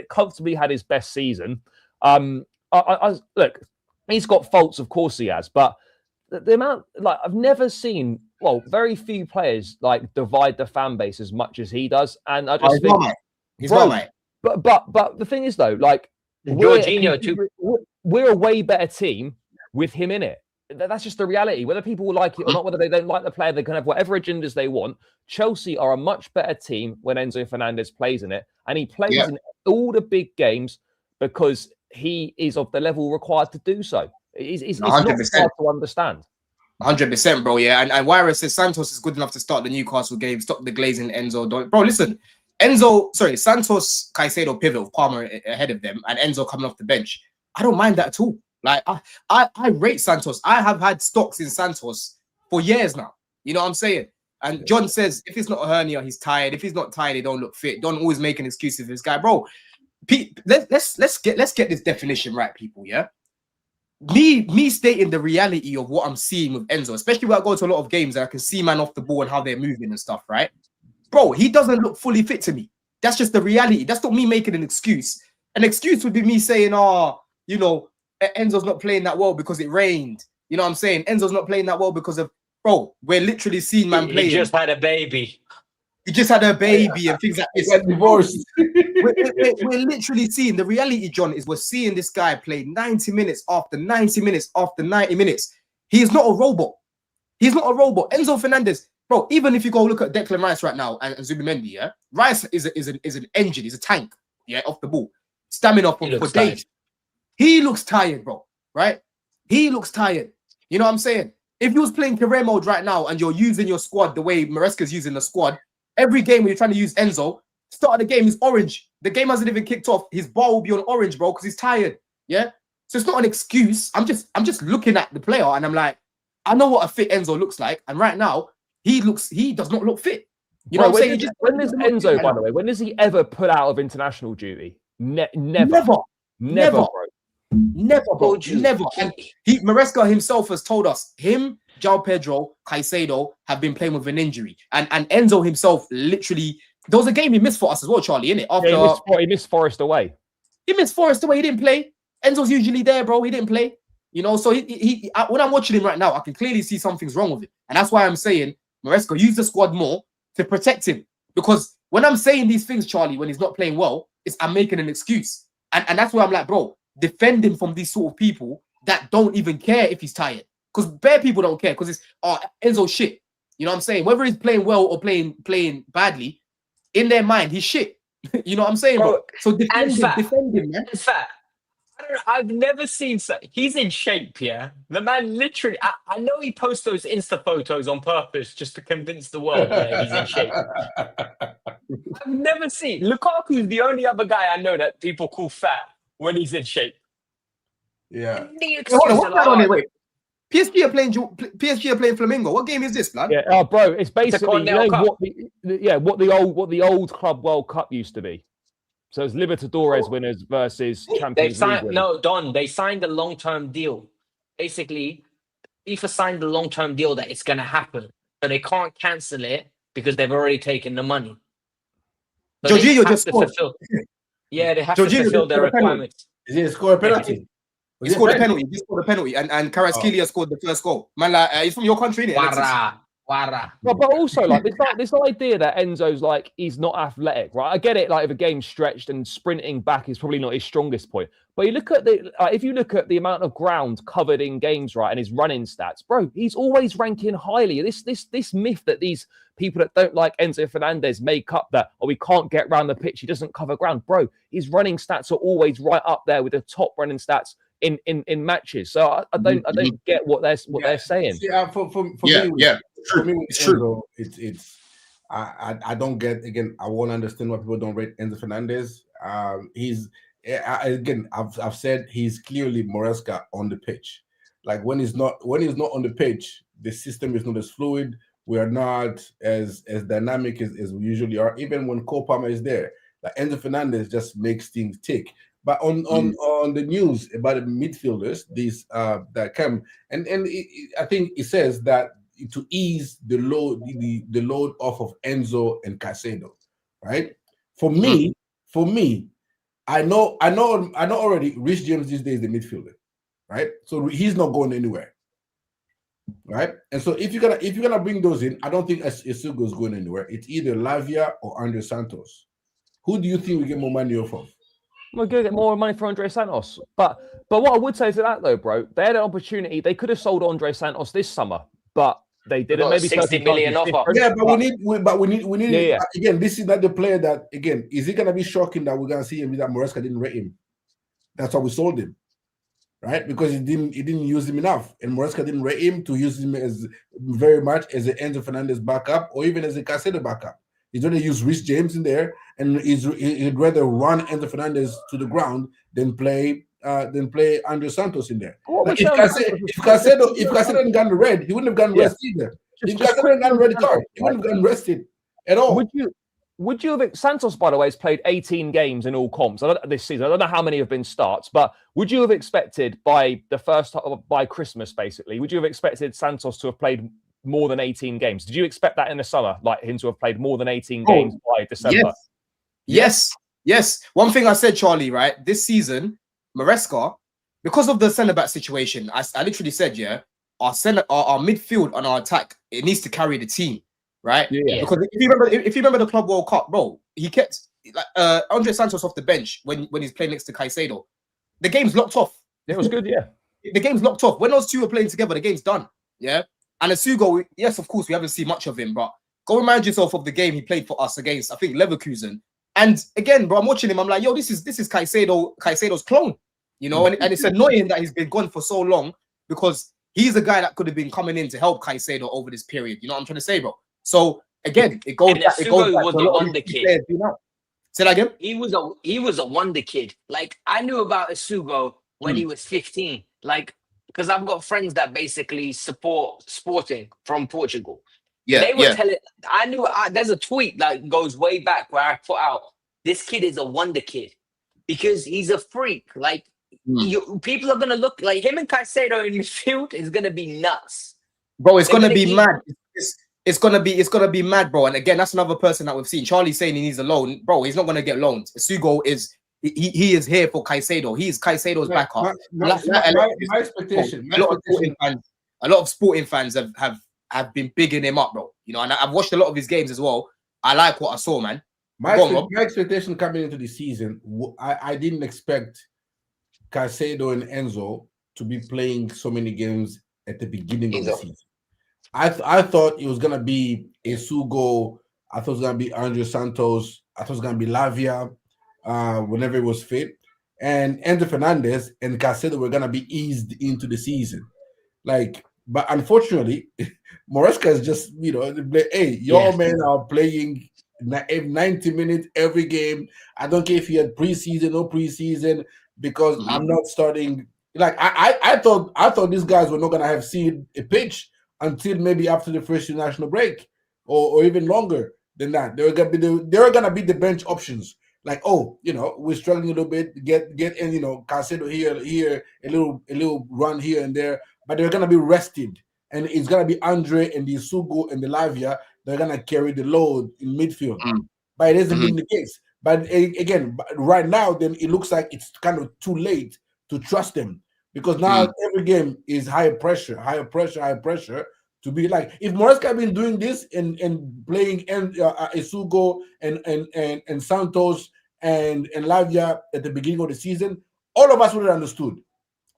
Speaker 3: comfortably had his best season. Look, he's got faults, of course he has, but the amount, like, I've never seen, very few players like divide the fan base as much as he does, and I just think
Speaker 1: he's well, mate.
Speaker 3: But the thing is though, like,
Speaker 4: Jorginho too.
Speaker 3: We're a way better team with him in it. That's just the reality. Whether people will like it or not, whether they don't like the player, they can have whatever agendas they want. Chelsea are a much better team when Enzo Fernandez plays in it, and he plays in all the big games because he is of the level required to do so. It's not hard to understand.
Speaker 1: 100%, bro. Yeah, and Wyra says Santos is good enough to start the Newcastle game. Stop the glazing, Enzo. Bro, listen, Santos, Caicedo pivot with Palmer ahead of them, and Enzo coming off the bench. I don't mind that at all. Like I rate Santos. I have had stocks in Santos for years now. You know what I'm saying? And John says if it's not a hernia, he's tired. If he's not tired, he don't look fit. Don't always make an excuse for this guy, bro. Let's get this definition right, people. Yeah, me stating the reality of what I'm seeing with Enzo, especially when I go to a lot of games and I can see man off the ball and how they're moving and stuff. Right, bro, he doesn't look fully fit to me. That's just the reality. That's not me making an excuse. An excuse would be me saying, Enzo's not playing that well because it rained. You know what I'm saying? Enzo's not playing that well because of, bro, we're literally seeing man playing.
Speaker 4: He just had a baby.
Speaker 1: He just had a baby and things like this.
Speaker 2: Divorced.
Speaker 1: We're literally seeing, the reality, John, is we're seeing this guy play 90 minutes after 90 minutes after 90 minutes. He is not a robot. He's not a robot. Enzo Fernandez, bro, even if you go look at Declan Rice right now and Zubimendi, yeah? Rice is an engine, he's a tank, yeah, off the ball. Stamina for days. He looks tired, bro, right? He looks tired. You know what I'm saying? If you was playing career mode right now and you're using your squad the way Maresca's using the squad, every game when you're trying to use Enzo, start of the game is orange. The game hasn't even kicked off. His bar will be on orange, bro, because he's tired. Yeah? So it's not an excuse. I'm just looking at the player and I'm like, I know what a fit Enzo looks like. And right now, he does not look fit. You know what I'm saying?
Speaker 3: When does Enzo, by the way, when does he ever put out of international duty? Never, bro.
Speaker 1: Never, bro. Never. And Maresca himself has told us, him, João Pedro, Caicedo have been playing with an injury. And Enzo himself literally, there was a game he missed for us as well, Charlie, innit?
Speaker 3: He missed Forest away.
Speaker 1: He didn't play. Enzo's usually there, bro. He didn't play. You know, so he when I'm watching him right now, I can clearly see something's wrong with it. And that's why I'm saying, Maresca, use the squad more to protect him. Because when I'm saying these things, Charlie, when he's not playing well, I'm making an excuse. And that's why I'm like, bro, defend him from these sort of people that don't even care if he's tired. Because bare people don't care because it's Enzo shit. You know what I'm saying? Whether he's playing well or playing badly, in their mind, he's shit. You know what I'm saying, bro? So defend him, man.
Speaker 4: In fact, I've never seen he's in shape, yeah. The man literally, I know he posts those Insta photos on purpose just to convince the world that he's in shape. I've never seen Lukaku's the only other guy I know that people call fat when he's in shape.
Speaker 2: Yeah.
Speaker 1: Hold on, wait. PSG are playing Flamengo. What game is this, man?
Speaker 3: Yeah, oh, bro, it's basically
Speaker 4: Continental Cup.
Speaker 3: what the old Club World Cup used to be. So it's Libertadores winners versus
Speaker 4: They
Speaker 3: Champions League
Speaker 4: signed
Speaker 3: winners.
Speaker 4: no, Don. They signed a long-term deal. Basically, FIFA signed a long-term deal that it's going to happen, so they can't cancel it because they've already taken the money. So they
Speaker 1: Jorginho
Speaker 4: have
Speaker 1: just
Speaker 4: to
Speaker 1: scored.
Speaker 4: fulfill. Yeah, they have
Speaker 1: Jorginho
Speaker 4: to fulfill
Speaker 1: just
Speaker 4: their
Speaker 1: scored a penalty.
Speaker 4: requirements.
Speaker 2: Is it score a penalty?
Speaker 1: He scored a penalty. He scored a penalty, and Kvaratskhelia scored the first goal. Man, like, he's from your country, innit, Alexis?
Speaker 4: Wara.
Speaker 3: But also, like this idea that Enzo's like he's not athletic, right? I get it. Like if a game's stretched and sprinting back is probably not his strongest point. But you look at if you look at the amount of ground covered in games, right, and his running stats, bro, he's always ranking highly. This myth that these people that don't like Enzo Fernandez make up that we can't get around the pitch, he doesn't cover ground, bro. His running stats are always right up there with the top running stats in matches. So I don't get what they're saying.
Speaker 2: See, for me,
Speaker 1: it's true.
Speaker 2: It's I don't get, again, I won't understand why people don't rate Enzo Fernandez. I've said he's clearly Maresca on the pitch. Like when he's not on the pitch, the system is not as fluid. We are not as dynamic as we usually are. Even when Cole Palmer is there, like Enzo Fernandez just makes things tick. But on the news about the midfielders, these that come and I think it says that to ease the load off of Enzo and Caicedo, right? For me, I know already. Rich James these days is the midfielder, right? So he's not going anywhere, right? And so if you're gonna bring those in, I don't think Isugo is going anywhere. It's either Lavia or Andre Santos. Who do you think we get more money off of?
Speaker 3: We're going to get more money for Andre Santos. But what I would say to that, though, bro, they had an opportunity. They could have sold Andre Santos this summer, but they didn't. Maybe
Speaker 4: 60 million offer.
Speaker 2: Yeah, but we need.
Speaker 3: Yeah.
Speaker 2: Again, this is not the player that, again, is it going to be shocking that we're going to see him that Maresca didn't rate him? That's why we sold him, right? Because he didn't use him enough. And Maresca didn't rate him to use him as very much as an Enzo Fernandez backup or even as a Caicedo backup. He's going to use Rhys James in there, and he'd rather run Enzo Fernandez to the ground than play Andre Santos in there. Like if Caicedo hadn't gotten red, he wouldn't have gotten rest either. If Caicedo hadn't gotten red card, he wouldn't have gotten rested at all.
Speaker 3: Would you have Santos, by the way, has played 18 games in all comps this season? I don't know how many have been starts, but would you have expected by Christmas, basically, would you have expected Santos to have played more than 18 games? Did you expect that in the summer, like him to have played more than 18 games by December?
Speaker 1: Yes. One thing I said, Charlie, right? This season, Maresca, because of the centre-back situation, I literally said, our midfield and our attack, it needs to carry the team, right? Yeah. Because if you remember the Club World Cup, bro, he kept Andre Santos off the bench when he's playing next to Caicedo. The game's locked off.
Speaker 3: It was good, yeah.
Speaker 1: The game's locked off. When those two are playing together, the game's done. Yeah. And Isugo, yes, of course, we haven't seen much of him, but go remind yourself of the game he played for us against, I think, Leverkusen. And again, bro, I'm watching him. I'm like, yo, this is Caicedo's clone, you know. And it's annoying that he's been gone for so long because he's a guy that could have been coming in to help Caicedo over this period. You know what I'm trying to say, bro? So again, it goes back. It goes back
Speaker 4: was
Speaker 1: to
Speaker 4: a wonder kid.
Speaker 1: Say that again.
Speaker 4: He was a wonder kid. Like I knew about Isugo when he was 15. Like. Because I've got friends that basically support Sporting from Portugal. Yeah, they were telling. I knew there's a tweet that goes way back where I put out, "This kid is a wonder kid because he's a freak." Like people are gonna look like him and Caicedo in midfield is gonna be nuts,
Speaker 1: bro. It's gonna be mad. It's gonna be mad, bro. And again, that's another person that we've seen. Charlie's saying he needs a loan, bro. He's not gonna get loaned. Sugo is. He is here for Caicedo. He's Caicedo's backup.
Speaker 2: My expectation.
Speaker 1: A lot of sporting fans have been bigging him up, bro. You know, and I've watched a lot of his games as well. I like what I saw, man.
Speaker 2: My expectation coming into the season, I didn't expect Caicedo and Enzo to be playing so many games at the beginning of the season. I thought it was gonna be Isugo. I thought it was gonna be Andre Santos. I thought it was gonna be Lavia. Whenever it was fit, and Enzo Fernandez and Caicedo were gonna be eased into the season, but unfortunately, Maresca is just hey, men are playing 90 minutes every game. I don't care if you had preseason, no preseason, because I'm not starting Like I thought these guys were not gonna have seen a pitch until maybe after the first international break, or even longer than that. They were gonna be the bench options. Like, oh, we're struggling a little bit. Get in, Caicedo here, a little run here and there, but they're gonna be rested, and it's gonna be Andre and the Isugu and the Lavia. They're gonna carry the load in midfield, but it hasn't been the case. But again, right now, then it looks like it's kind of too late to trust them, because now every game is higher pressure to be like, if Maresca had been doing this and playing Isugo and Santos and Lavia at the beginning of the season, all of us would have understood.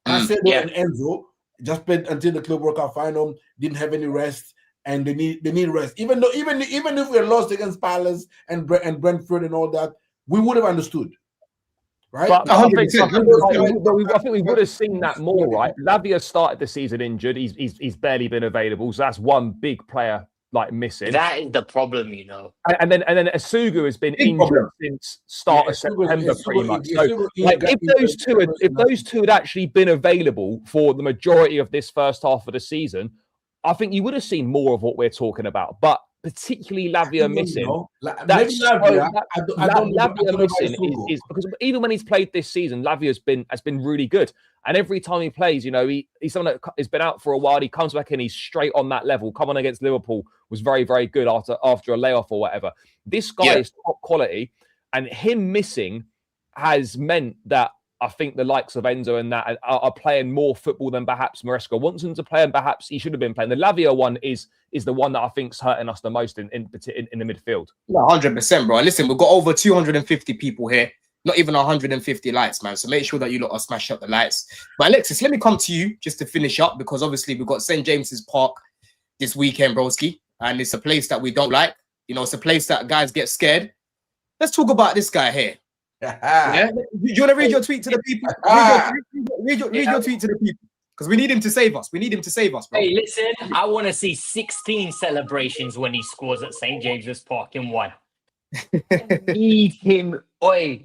Speaker 2: Caicedo and Enzo just played until the Club World Cup final, didn't have any rest, and they need rest. Even if we lost against Palace and Brentford and all that, we would have understood. Right?
Speaker 3: But I think we would have seen that more, right? Lavia started the season injured. He's barely been available, so that's one big player missing.
Speaker 4: That is the problem,
Speaker 3: And then Isugu has been injured since start of September, pretty much. So, if those two had actually been available for the majority of this first half of the season, I think you would have seen more of what we're talking about. But particularly Lavia missing. Lavia missing is because even when he's played this season, Lavia has been really good. And every time he plays, he's someone that has been out for a while. He comes back and he's straight on that level. Come on against Liverpool was very, very good after a layoff or whatever. This guy is top quality, and him missing has meant that I think the likes of Enzo and that are playing more football than perhaps Maresca wants them to play, and perhaps he should have been playing. The Lavia one is the one that I think's hurting us the most in the midfield.
Speaker 1: 100%, bro. And listen, we've got over 250 people here, not even 150 likes, man. So make sure that you lot are smash up the likes. But Alexis, let me come to you just to finish up, because obviously we've got St. James's Park this weekend, broski, and it's a place that we don't like. It's a place that guys get scared. Let's talk about this guy here. Yeah? Do you want to read your tweet to the people? Read your tweet to the people, because we need him to save us. We need him to save us, bro.
Speaker 4: Hey, listen, I want to see 16 celebrations when he scores at St. James's Park in one. Need him. Oi,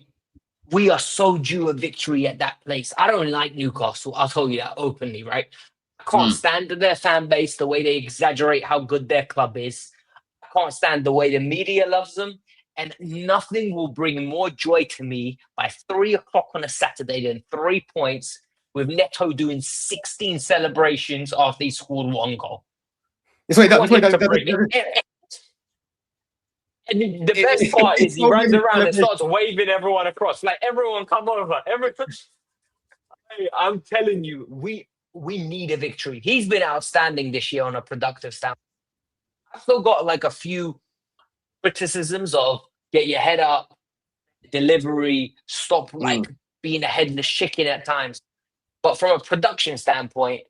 Speaker 4: we are so due a victory at that place. I don't like Newcastle. I'll tell you that openly, right? I can't stand their fan base, the way they exaggerate how good their club is. I can't stand the way the media loves them. And nothing will bring more joy to me by 3 o'clock on a Saturday than 3 points, with Neto doing 16 celebrations after he scored 1 goal.
Speaker 1: And
Speaker 4: the best part is he runs around and starts waving everyone across. Like, everyone come over. I'm telling you, we need a victory. He's been outstanding this year on a productive standpoint. I've still got a few criticisms of get your head up, delivery, stop being a headless chicken at times. But from a production standpoint,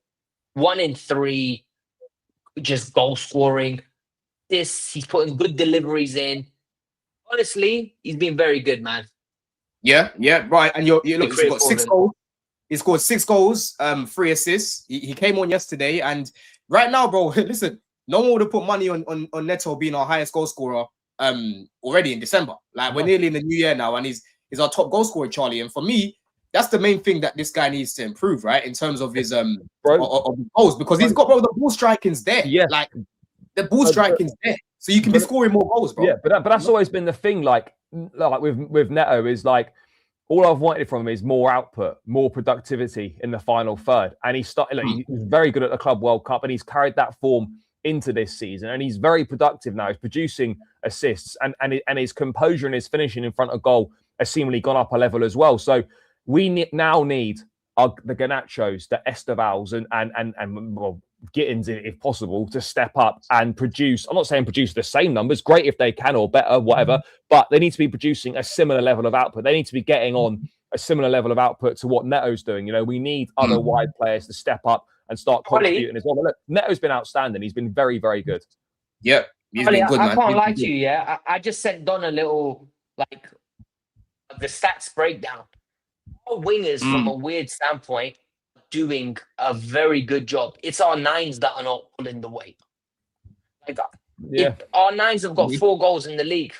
Speaker 4: 1 in 3, just goal scoring. He's putting good deliveries in. Honestly, he's been very good, man.
Speaker 1: Yeah, right. And you look, he's got 6 goals. He scored 6 goals, 3 assists. He came on yesterday, and right now, bro, listen, no one would have put money on Neto being our highest goal scorer already in December. We're nearly in the new year now, and he's our top goal scorer, Charlie. And for me, that's the main thing that this guy needs to improve, right? In terms of his of goals, because he's got, bro, the ball striking's there.
Speaker 3: Yeah,
Speaker 1: the ball striking's there, so you can be scoring more goals, bro.
Speaker 3: Yeah, but that's always been the thing. Like with Neto is all I've wanted from him is more output, more productivity in the final third. And he started. He was very good at the Club World Cup, and he's carried that form into this season, and he's very productive now. He's producing assists, and his composure and his finishing in front of goal has seemingly gone up a level as well. So we now need the Garnachos, the Estevals, and well, Gittins, if possible, to step up and produce. I'm not saying produce the same numbers, great if they can, or better, whatever, but they need to be producing a similar level of output. They need to be getting on a similar level of output to what Neto's doing. We need other wide players to step up and start contributing as well. But look, Neto's been outstanding. He's been very, very good.
Speaker 1: Yeah, he's been good, man.
Speaker 4: I can't lie to you, yeah. I just sent Don a little, the stats breakdown. Our wingers, from a weird standpoint, doing a very good job. It's our 9s that are not pulling the weight. Our 9s have got 4 goals in the league.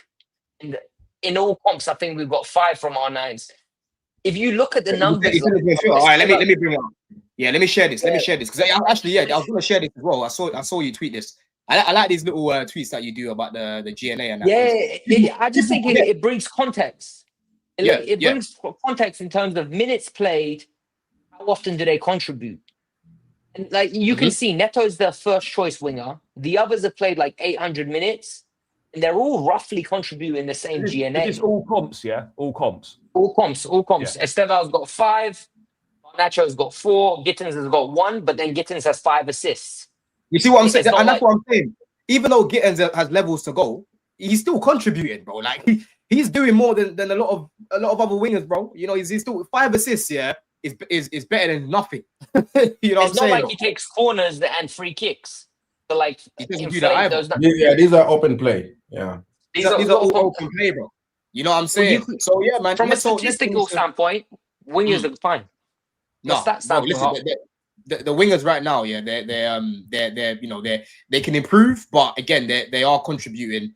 Speaker 4: In all comps, I think we've got 5 from our 9s. if you look at the numbers,
Speaker 1: All right, let me bring it up. Yeah, let me share this. Let me share this because I was gonna share this as well. I saw you tweet this. I like these little tweets that you do about the GNA and that.
Speaker 4: Yeah, I just think it brings context. It
Speaker 1: Yeah.
Speaker 4: brings context in terms of minutes played. How often do they contribute? And like you can see, Neto's the first choice winger. The others have played like 800 minutes, and they're all roughly contributing the same GNA.
Speaker 3: It's all comps, yeah? All comps.
Speaker 4: All comps.
Speaker 3: Yeah.
Speaker 4: Esteval's got 5. Nacho's got 4. Gittins has got 1, but then Gittins has 5 assists.
Speaker 1: You see what I'm saying?
Speaker 4: It's not
Speaker 1: And that's
Speaker 4: like-
Speaker 1: what I'm saying. Even though Gittins has levels to go, he's still contributing, bro. Like he's doing more than a lot of other wingers, bro. You know, he's still 5 assists, yeah, is better than nothing. You know what I'm saying?
Speaker 4: It's not like he takes corners and free kicks. So like
Speaker 1: He doesn't do
Speaker 4: inflate
Speaker 1: that either.
Speaker 4: those
Speaker 2: Yeah, these are open play. Yeah.
Speaker 1: These are all open play, bro. You know what I'm saying? So yeah, man.
Speaker 4: From a
Speaker 1: let's
Speaker 4: statistical standpoint, wingers are fine.
Speaker 1: No,
Speaker 4: Stats
Speaker 1: bro,
Speaker 4: stand
Speaker 1: listen,
Speaker 4: for
Speaker 1: the wingers right now, yeah, they're you know they can improve, but again, they are contributing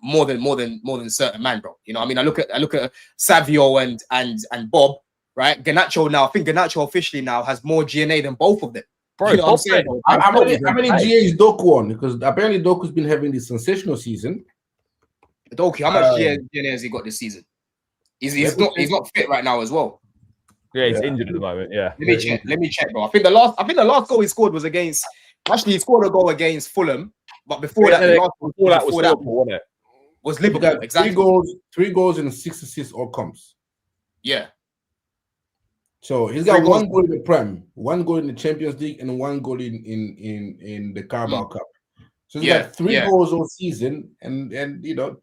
Speaker 1: more than certain man, bro. You know, I mean, I look at Savio and Bob, right? Garnacho now, I think Garnacho officially now has more GNA than both of them.
Speaker 3: Bro,
Speaker 1: You know what I'm saying? Bro?
Speaker 2: How many GAs Doku on? Because apparently Doku's been having this sensational season.
Speaker 1: Doki, how much GNA has he got this season? He's not fit right now as well.
Speaker 3: Yeah, he's injured at the moment. Yeah.
Speaker 1: Let me check, bro. I think the last goal he scored was against. Actually, he scored a goal against Fulham, but before that,
Speaker 3: was Liverpool, wasn't it?
Speaker 1: Was
Speaker 2: He
Speaker 1: Liverpool.
Speaker 2: got
Speaker 1: Exactly.
Speaker 2: 3 goals and 6 assists all comps.
Speaker 1: Yeah.
Speaker 2: So he's got 1 goal in the Prem, 1 goal in the Champions League, and 1 goal in the Carabao Cup. So he's got 3 goals all season, and you know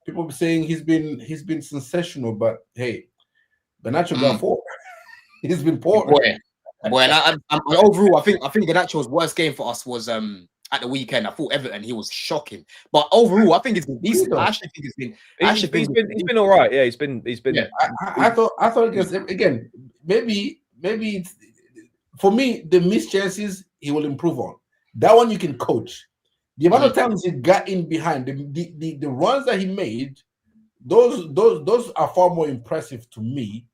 Speaker 2: people be saying he's been sensational, but hey, Garnacho got 4. He's been poor.
Speaker 1: Boy, and overall, I think Garnacho's worst game for us was at the weekend. I thought Everton, he was shocking, but overall, I think it's been decent. I actually think
Speaker 3: he's been all right. Yeah, he's been.
Speaker 1: Yeah.
Speaker 2: I thought against again. Maybe it's, for me the missed chances he will improve on. That one you can coach. The amount of times he got in behind the runs that he made, those are far more impressive to me.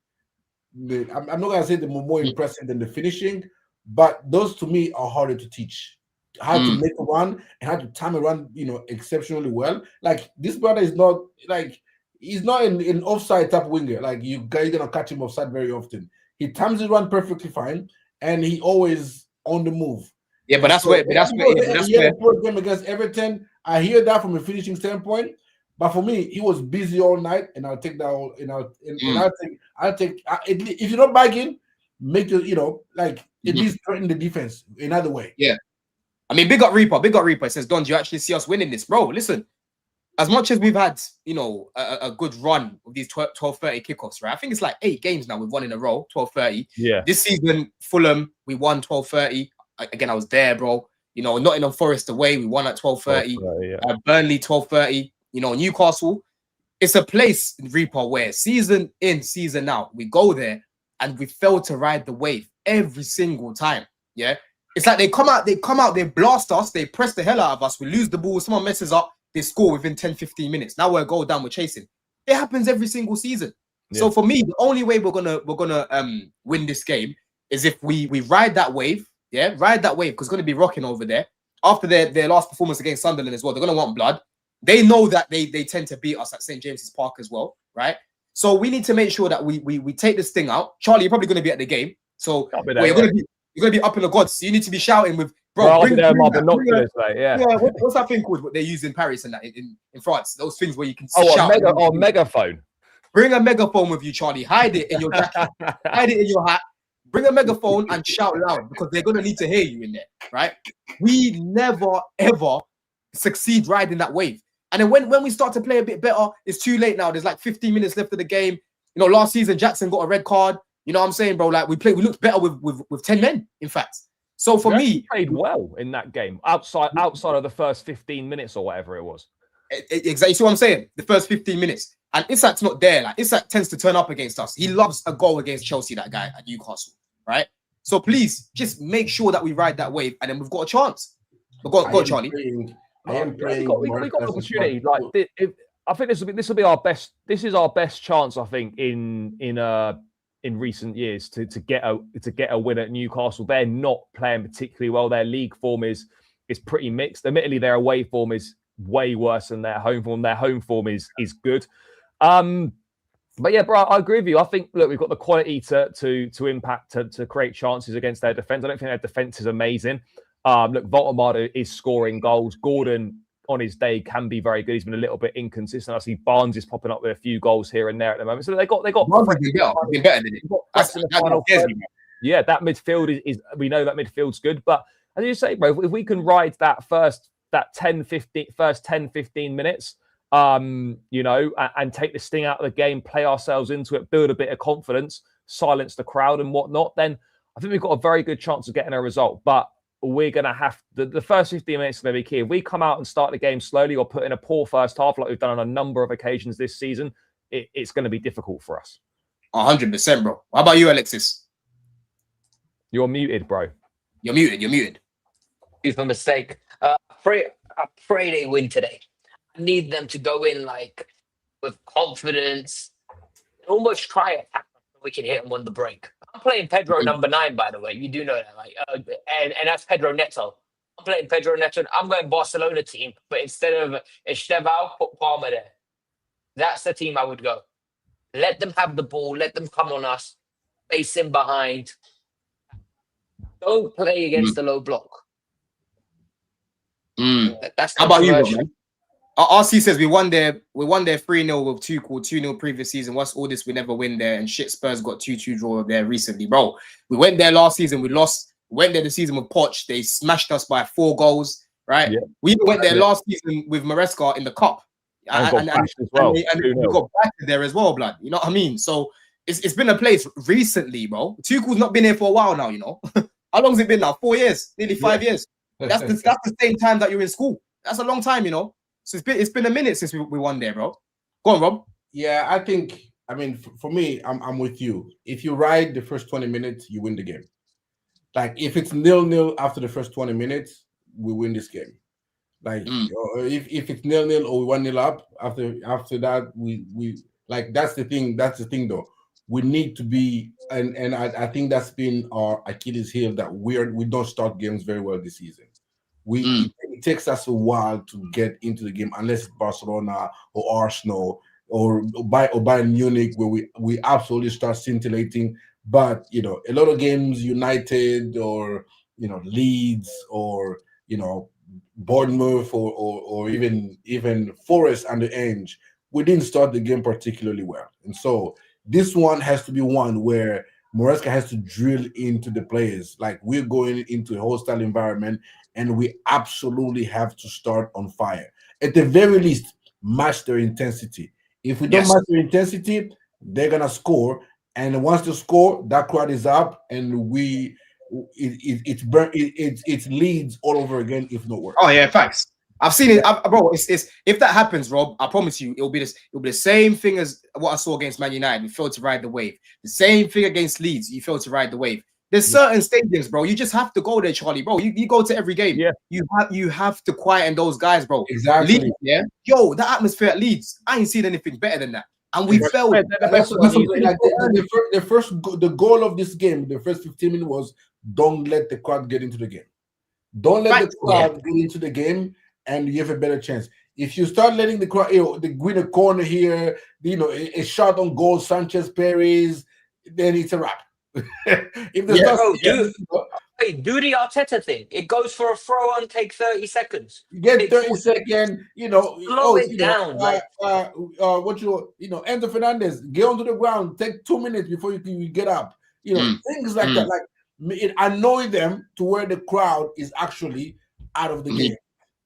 Speaker 2: I'm not gonna say they're more impressive than the finishing, but those to me are harder to teach. How to make a run and how to time a run, you know, exceptionally well. Like this brother is not like he's not an offside type winger. Like you're gonna catch him offside very often. He times his run perfectly fine, and he always on the move.
Speaker 1: Yeah, but that's where
Speaker 2: game against Everton. I hear that from a finishing standpoint, but for me, he was busy all night, and I'll take that. I'll take. If you're not bagging, make it. You know, like at least threaten the defense another way.
Speaker 1: Yeah, I mean, big up Reaper. It says, Don, do you actually see us winning this, bro? Listen, as much as we've had, you know, a good run of these 12:30 kickoffs, right? I think it's like 8 games now we've won in a row, 12:30.
Speaker 3: Yeah.
Speaker 1: This season, Fulham, we won 12:30. Again, I was there, bro. You know, Nottingham Forest away, we won at 12:30. Burnley 12:30. You know, Newcastle. It's a place, Reaper, where season in, season out, we go there and we fail to ride the wave every single time. Yeah. It's like they come out, they blast us, they press the hell out of us, we lose the ball, someone messes up, they score within 10-15 minutes. Now we're a goal down, we're chasing. It happens every single season. Yeah. So for me, the only way we're gonna win this game is if we ride that wave, ride that wave, because it's gonna be rocking over there. After their last performance against Sunderland as well, they're gonna want blood. They know that they tend to beat us at St. James's Park as well, right? So we need to make sure that we take this thing out. Charlie, you're probably gonna be at the game. So you're gonna be up in the gods. So you need to be shouting with
Speaker 3: bring binoculars, right? Yeah.
Speaker 1: What's that thing called? What they use in Paris and that in France? Those things where you can
Speaker 3: shout. Megaphone.
Speaker 1: Bring a megaphone with you, Charlie. Hide it in your jacket. Hide it in your hat. Bring a megaphone and shout loud because they're gonna need to hear you in there, right? We never ever succeed riding that wave. And then when we start to play a bit better, it's too late now. There's like 15 minutes left of the game. You know, last season Jackson got a red card. You know what I'm saying, bro? Like we looked better with 10 men, in fact. So for me,
Speaker 3: played well in that game outside of the first 15 minutes or whatever it was.
Speaker 1: Exactly. See what I'm saying? The first 15 minutes, and Isak's not there. Like Isak tends to turn up against us. He loves a goal against Chelsea. That guy at Newcastle, right? So please, just make sure that we ride that wave, and then we've got a chance. Go on, Charlie.
Speaker 2: I am praying.
Speaker 3: We got an opportunity. Like I think this will be our best. This is our best chance, I think, in recent years to get a win at Newcastle. They're not playing particularly well. Their league form is pretty mixed. Admittedly, their away form is way worse than their home form. Their home form is good. But yeah, bro, I agree with you. I think, look, we've got the quality to impact, to create chances against their defense. I don't think their defense is amazing. Look, Voltemade is scoring goals. Gordon, on his day, can be very good. He's been a little bit inconsistent. I see Barnes is popping up with a few goals here and there at the moment. So they got
Speaker 1: Barnes has been better than it.
Speaker 3: Yeah, that midfield is we know that midfield's good. But as you say, bro, if we can ride that first 10, 15 minutes, you know, and take the sting out of the game, play ourselves into it, build a bit of confidence, silence the crowd and whatnot, then I think we've got a very good chance of getting a result. But we're going to have the first 15 minutes is going to be key. If we come out and start the game slowly or put in a poor first half like we've done on a number of occasions this season, it's going to be difficult for us.
Speaker 1: 100%, bro. How about you, Alexis?
Speaker 3: You're muted, bro.
Speaker 1: You're muted.
Speaker 4: It's a mistake. I pray they win today. I need them to go in like with confidence, almost try it. We can hit them on the break. I'm playing Pedro number 9, by the way. You do know that, like, and that's Pedro Neto. I'm playing Pedro Neto. I'm going Barcelona team, but instead of Estevao, put Palmer there. That's the team I would go. Let them have the ball. Let them come on us. Face in behind. Don't play against the low block. That's
Speaker 1: how about you, man? RC says we won there 3-0 with Tuchel, 2-0 previous season. What's all this? We never win there, and shit. Spurs got 2-2 draw there recently, bro. We went there last season, we lost. Went there the season with Poch, they smashed us by 4 goals, right? Yeah. We went there last season with Maresca in the cup, and we got back there as well, blood. You know what I mean? So it's been a place recently, bro. Tuchel's not been here for a while now. You know, how long's it been now? 4 years, nearly 5 years. That's the same time that you're in school. That's a long time, you know. So it's been a minute since we won there, bro. Go on, Rob.
Speaker 2: Yeah, I think, I mean, for me, I'm with you. If you ride the first 20 minutes, you win the game. Like, if it's 0-0 after the first 20 minutes, we win this game. Like, if it's 0-0 or we 1-0 up, after that, we like, that's the thing though. We need to be, and I think that's been our Achilles heel, that we don't start games very well this season. It takes us a while to get into the game, unless it's Barcelona or Arsenal or Bayern Munich, where we absolutely start scintillating. But you know, a lot of games, United or Leeds or Bournemouth or even Forest and the Ange, we didn't start the game particularly well, and so this one has to be one where Maresca has to drill into the players. Like, we're going into a hostile environment, and we absolutely have to start on fire. At the very least, match their intensity. If we don't match their intensity, they're gonna score. And once they score, that crowd is up, and it's leads all over again, if not worse.
Speaker 1: Oh yeah, facts. I've seen it, bro. It's if that happens, Rob, I promise you, it'll be the same thing as what I saw against Man United. We failed to ride the wave. The same thing against Leeds. You failed to ride the wave. There's certain stadiums, bro. You just have to go there, Charlie, bro. You go to every game. Yeah. You have to quieten those guys, bro.
Speaker 2: Exactly.
Speaker 1: Leeds, yeah. Yo, the atmosphere at Leeds, I ain't seen anything better than that. And we failed.
Speaker 2: The goal of this game, the first 15 minutes was, don't let the crowd get into the game. Don't let the crowd get into the game, and you have a better chance. If you start letting the crowd, the win a corner here, a shot on goal, Sanchez Perez, then it's a wrap. If the
Speaker 4: do the Arteta thing. It goes for a throw on, take 30 seconds.
Speaker 2: You get 30 seconds,
Speaker 4: slow it down.
Speaker 2: Enzo Fernandez, get onto the ground, take 2 minutes before you get up. Things like that. Like, it annoy them to where the crowd is actually out of the game.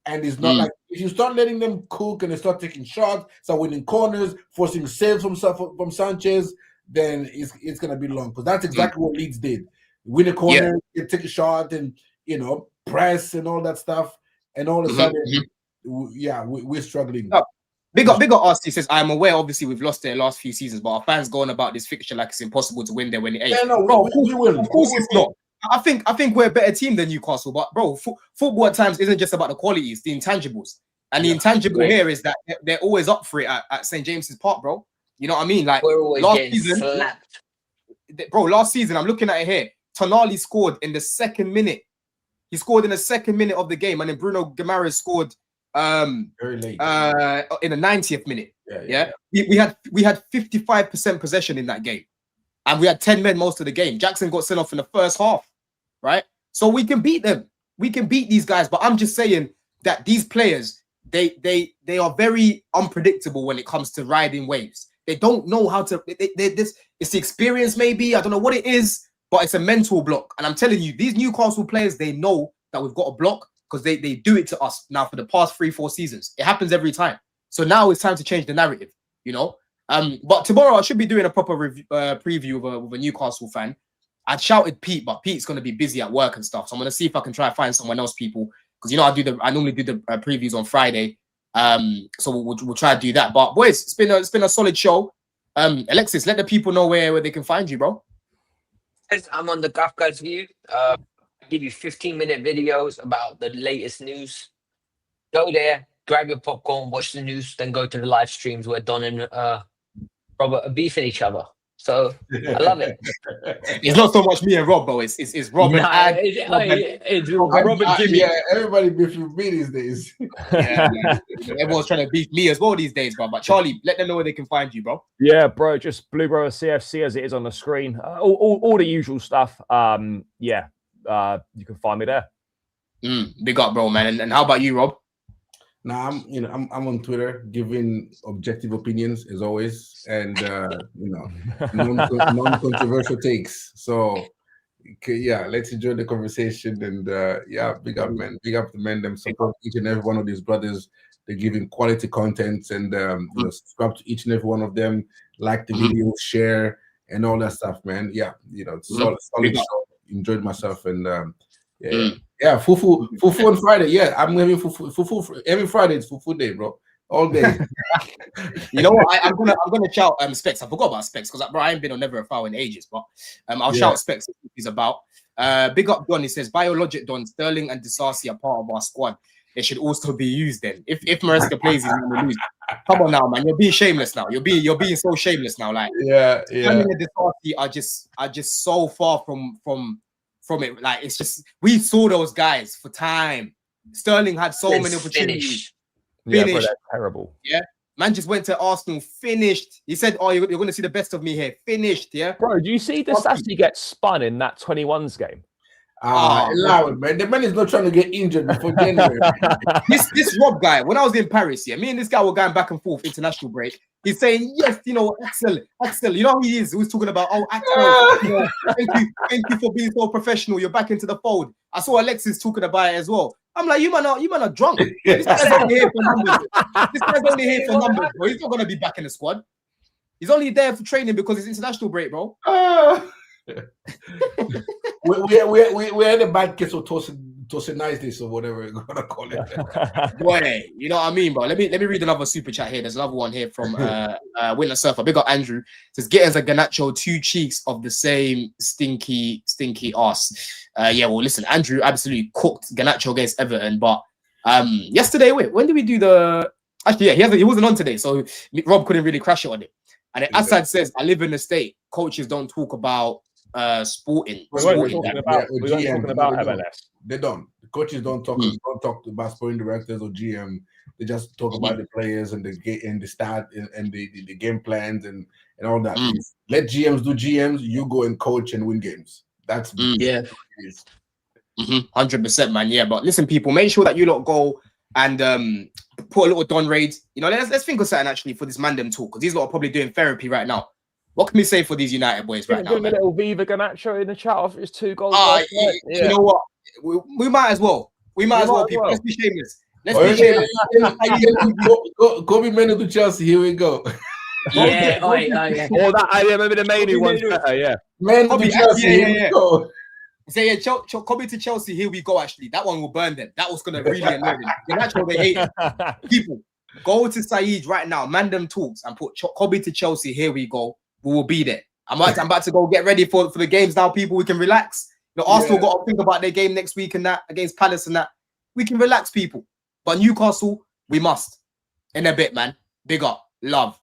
Speaker 2: And it's not like, if you start letting them cook and they start taking shots, start winning corners, forcing saves from Sanchez, then it's gonna be long, because that's exactly what Leeds did. Win a corner, take a shot, and press and all that stuff, and all of a sudden, we're struggling.
Speaker 1: Big up RC says, I'm aware, obviously, we've lost their last few seasons, but our fans going about this fixture like it's impossible to win there when it ain't.
Speaker 2: Yeah, no, we will.
Speaker 1: Of course it's not. I think we're a better team than Newcastle, but bro, football at times isn't just about the quality, it's the intangibles. And the intangible here is that they're always up for it at St. James's Park, bro. You know what I mean? Like
Speaker 4: We're always
Speaker 1: last
Speaker 4: getting
Speaker 1: season,
Speaker 4: slapped.
Speaker 1: bro. Last season, I'm looking at it here. Tonali scored in the 2nd minute. He scored in the 2nd minute of the game, and then Bruno Guimaraes scored
Speaker 2: very late
Speaker 1: in the 90th minute.
Speaker 2: Yeah.
Speaker 1: We had 55% possession in that game, and we had 10 men most of the game. Jackson got sent off in the first half, right? So we can beat them. We can beat these guys, but I'm just saying that these players, they are very unpredictable when it comes to riding waves. They don't know how to. It's the experience, maybe. I don't know what it is, but it's a mental block. And I'm telling you, these Newcastle players, they know that we've got a block because they do it to us now for the past 3-4 seasons. It happens every time. So now it's time to change the narrative, you know. But tomorrow I should be doing a proper preview with a Newcastle fan. I'd shouted Pete, but Pete's going to be busy at work and stuff. So I'm going to see if I can try to find someone else, people, because, you know, I normally do the previews on Friday. So we'll try to do that. But boys, it's been a solid show. Alexis, let the people know where they can find you, bro.
Speaker 4: I'm on the Golf Guys View. I give you 15-minute videos about the latest news. Go there, grab your popcorn, watch the news, then go to the live streams where Don and Robert are beefing each other. So I love it.
Speaker 1: It's not so much me and Rob, bro. It's Rob and Ad.
Speaker 4: It's Robert and Jimmy.
Speaker 2: Yeah, everybody beefing me these days.
Speaker 1: Yeah. Everyone's trying to beef me as well these days, bro. But Charlie, let them know where they can find you, bro.
Speaker 3: Yeah, bro. Just Blue Brother CFC as it is on the screen. All the usual stuff. You can find me there.
Speaker 2: Mm.
Speaker 1: Big up, bro, man. And how about you, Rob?
Speaker 2: Now I'm on Twitter giving objective opinions as always, and non-controversial takes. So yeah, let's enjoy the conversation, and big up, man. Big up the men. Them support each and every one of these brothers. They're giving quality content, and subscribe to each and every one of them. Like the video, share, and all that stuff, man. Yeah, solid show. Enjoyed myself, and yeah, fufu on Friday. Yeah, I'm having fufu every Friday. It's fufu day, bro. All day.
Speaker 1: You know what? I'm gonna shout Specs. I forgot about Specs because I ain't been on Never a Foul in ages, but I'll shout Specs if he's about. Big up Don. He says Biologic Don, Sterling and Disasi are part of our squad. They should also be used then. If Maresca plays, he's gonna lose. Come on now, man. You're being shameless now. You're being so shameless now. Like Sterling and Disasi are just so far from it. Like, it's just, we saw those guys for time. Sterling had so many opportunities.
Speaker 3: Finished. Yeah, bro, that's terrible.
Speaker 1: Yeah, man just went to Arsenal, finished. He said, "Oh, you're going to see the best of me here." Finished. Yeah,
Speaker 3: bro. Do you see this? Actually, get spun in that 21s game.
Speaker 2: Allow it, man. The man is not trying to get injured before January.
Speaker 1: this Rob guy, when I was in Paris, me and this guy were going back and forth international break. He's saying, yes, Axel, you know who he is. He was talking about, Axel, thank you for being so professional. You're back into the fold. I saw Alexis talking about it as well. I'm like, you man are drunk. This guy's only here for numbers. Bro. He's not gonna be back in the squad. He's only there for training because it's international break, bro.
Speaker 2: we had a bad case of Tosinizes or whatever we're gonna call it.
Speaker 1: Boy, you know what I mean, bro. Let me read another super chat here. There's another one here from Winter Surfer. Big up Andrew. It says Gittins and Garnacho, 2 cheeks of the same stinky ass. Well, listen, Andrew absolutely cooked Garnacho against Everton, but yesterday, when did we do the? Actually, yeah, he wasn't on today, so Rob couldn't really crash it on it. And then Assad says, I live in the state. Coaches don't talk about sporting.
Speaker 3: We weren't talking about MLS.
Speaker 2: They don't. The coaches don't talk about sporting directors or GM. They just talk about the players and the stat and the game plans and all that. Let GMs do GMs. You go and coach and win games. That's
Speaker 1: 100%, man. Yeah, but listen, people, make sure that you lot go and put a little Don raid. Let's think of something actually for this Mandem talk, because these lot are probably doing therapy right now. What can we say for these United boys right now?
Speaker 3: Doing a little Viva Garnacho in the chat after his 2 goals.
Speaker 1: You know what? We might as well. People. Let's be shameless. Let's be shameless.
Speaker 2: Kobe Menu to Chelsea. Here we go.
Speaker 4: Yeah.
Speaker 3: Or that, I remember the main one's better. Yeah.
Speaker 2: Man to Chelsea. Here we go.
Speaker 1: Say Kobe to Chelsea. Here we go. Actually, that one will burn them. That was gonna really annoy them. Garnacho, they hate it. People, go to Saeed right now. Mandem talks and put Kobe to Chelsea. Here we go. We will be there. I'm about to go get ready for the games now, people. We can relax. Arsenal got to think about their game next week and that against Palace and that. We can relax, people. But Newcastle, We must. In a bit, man. Big up. Love.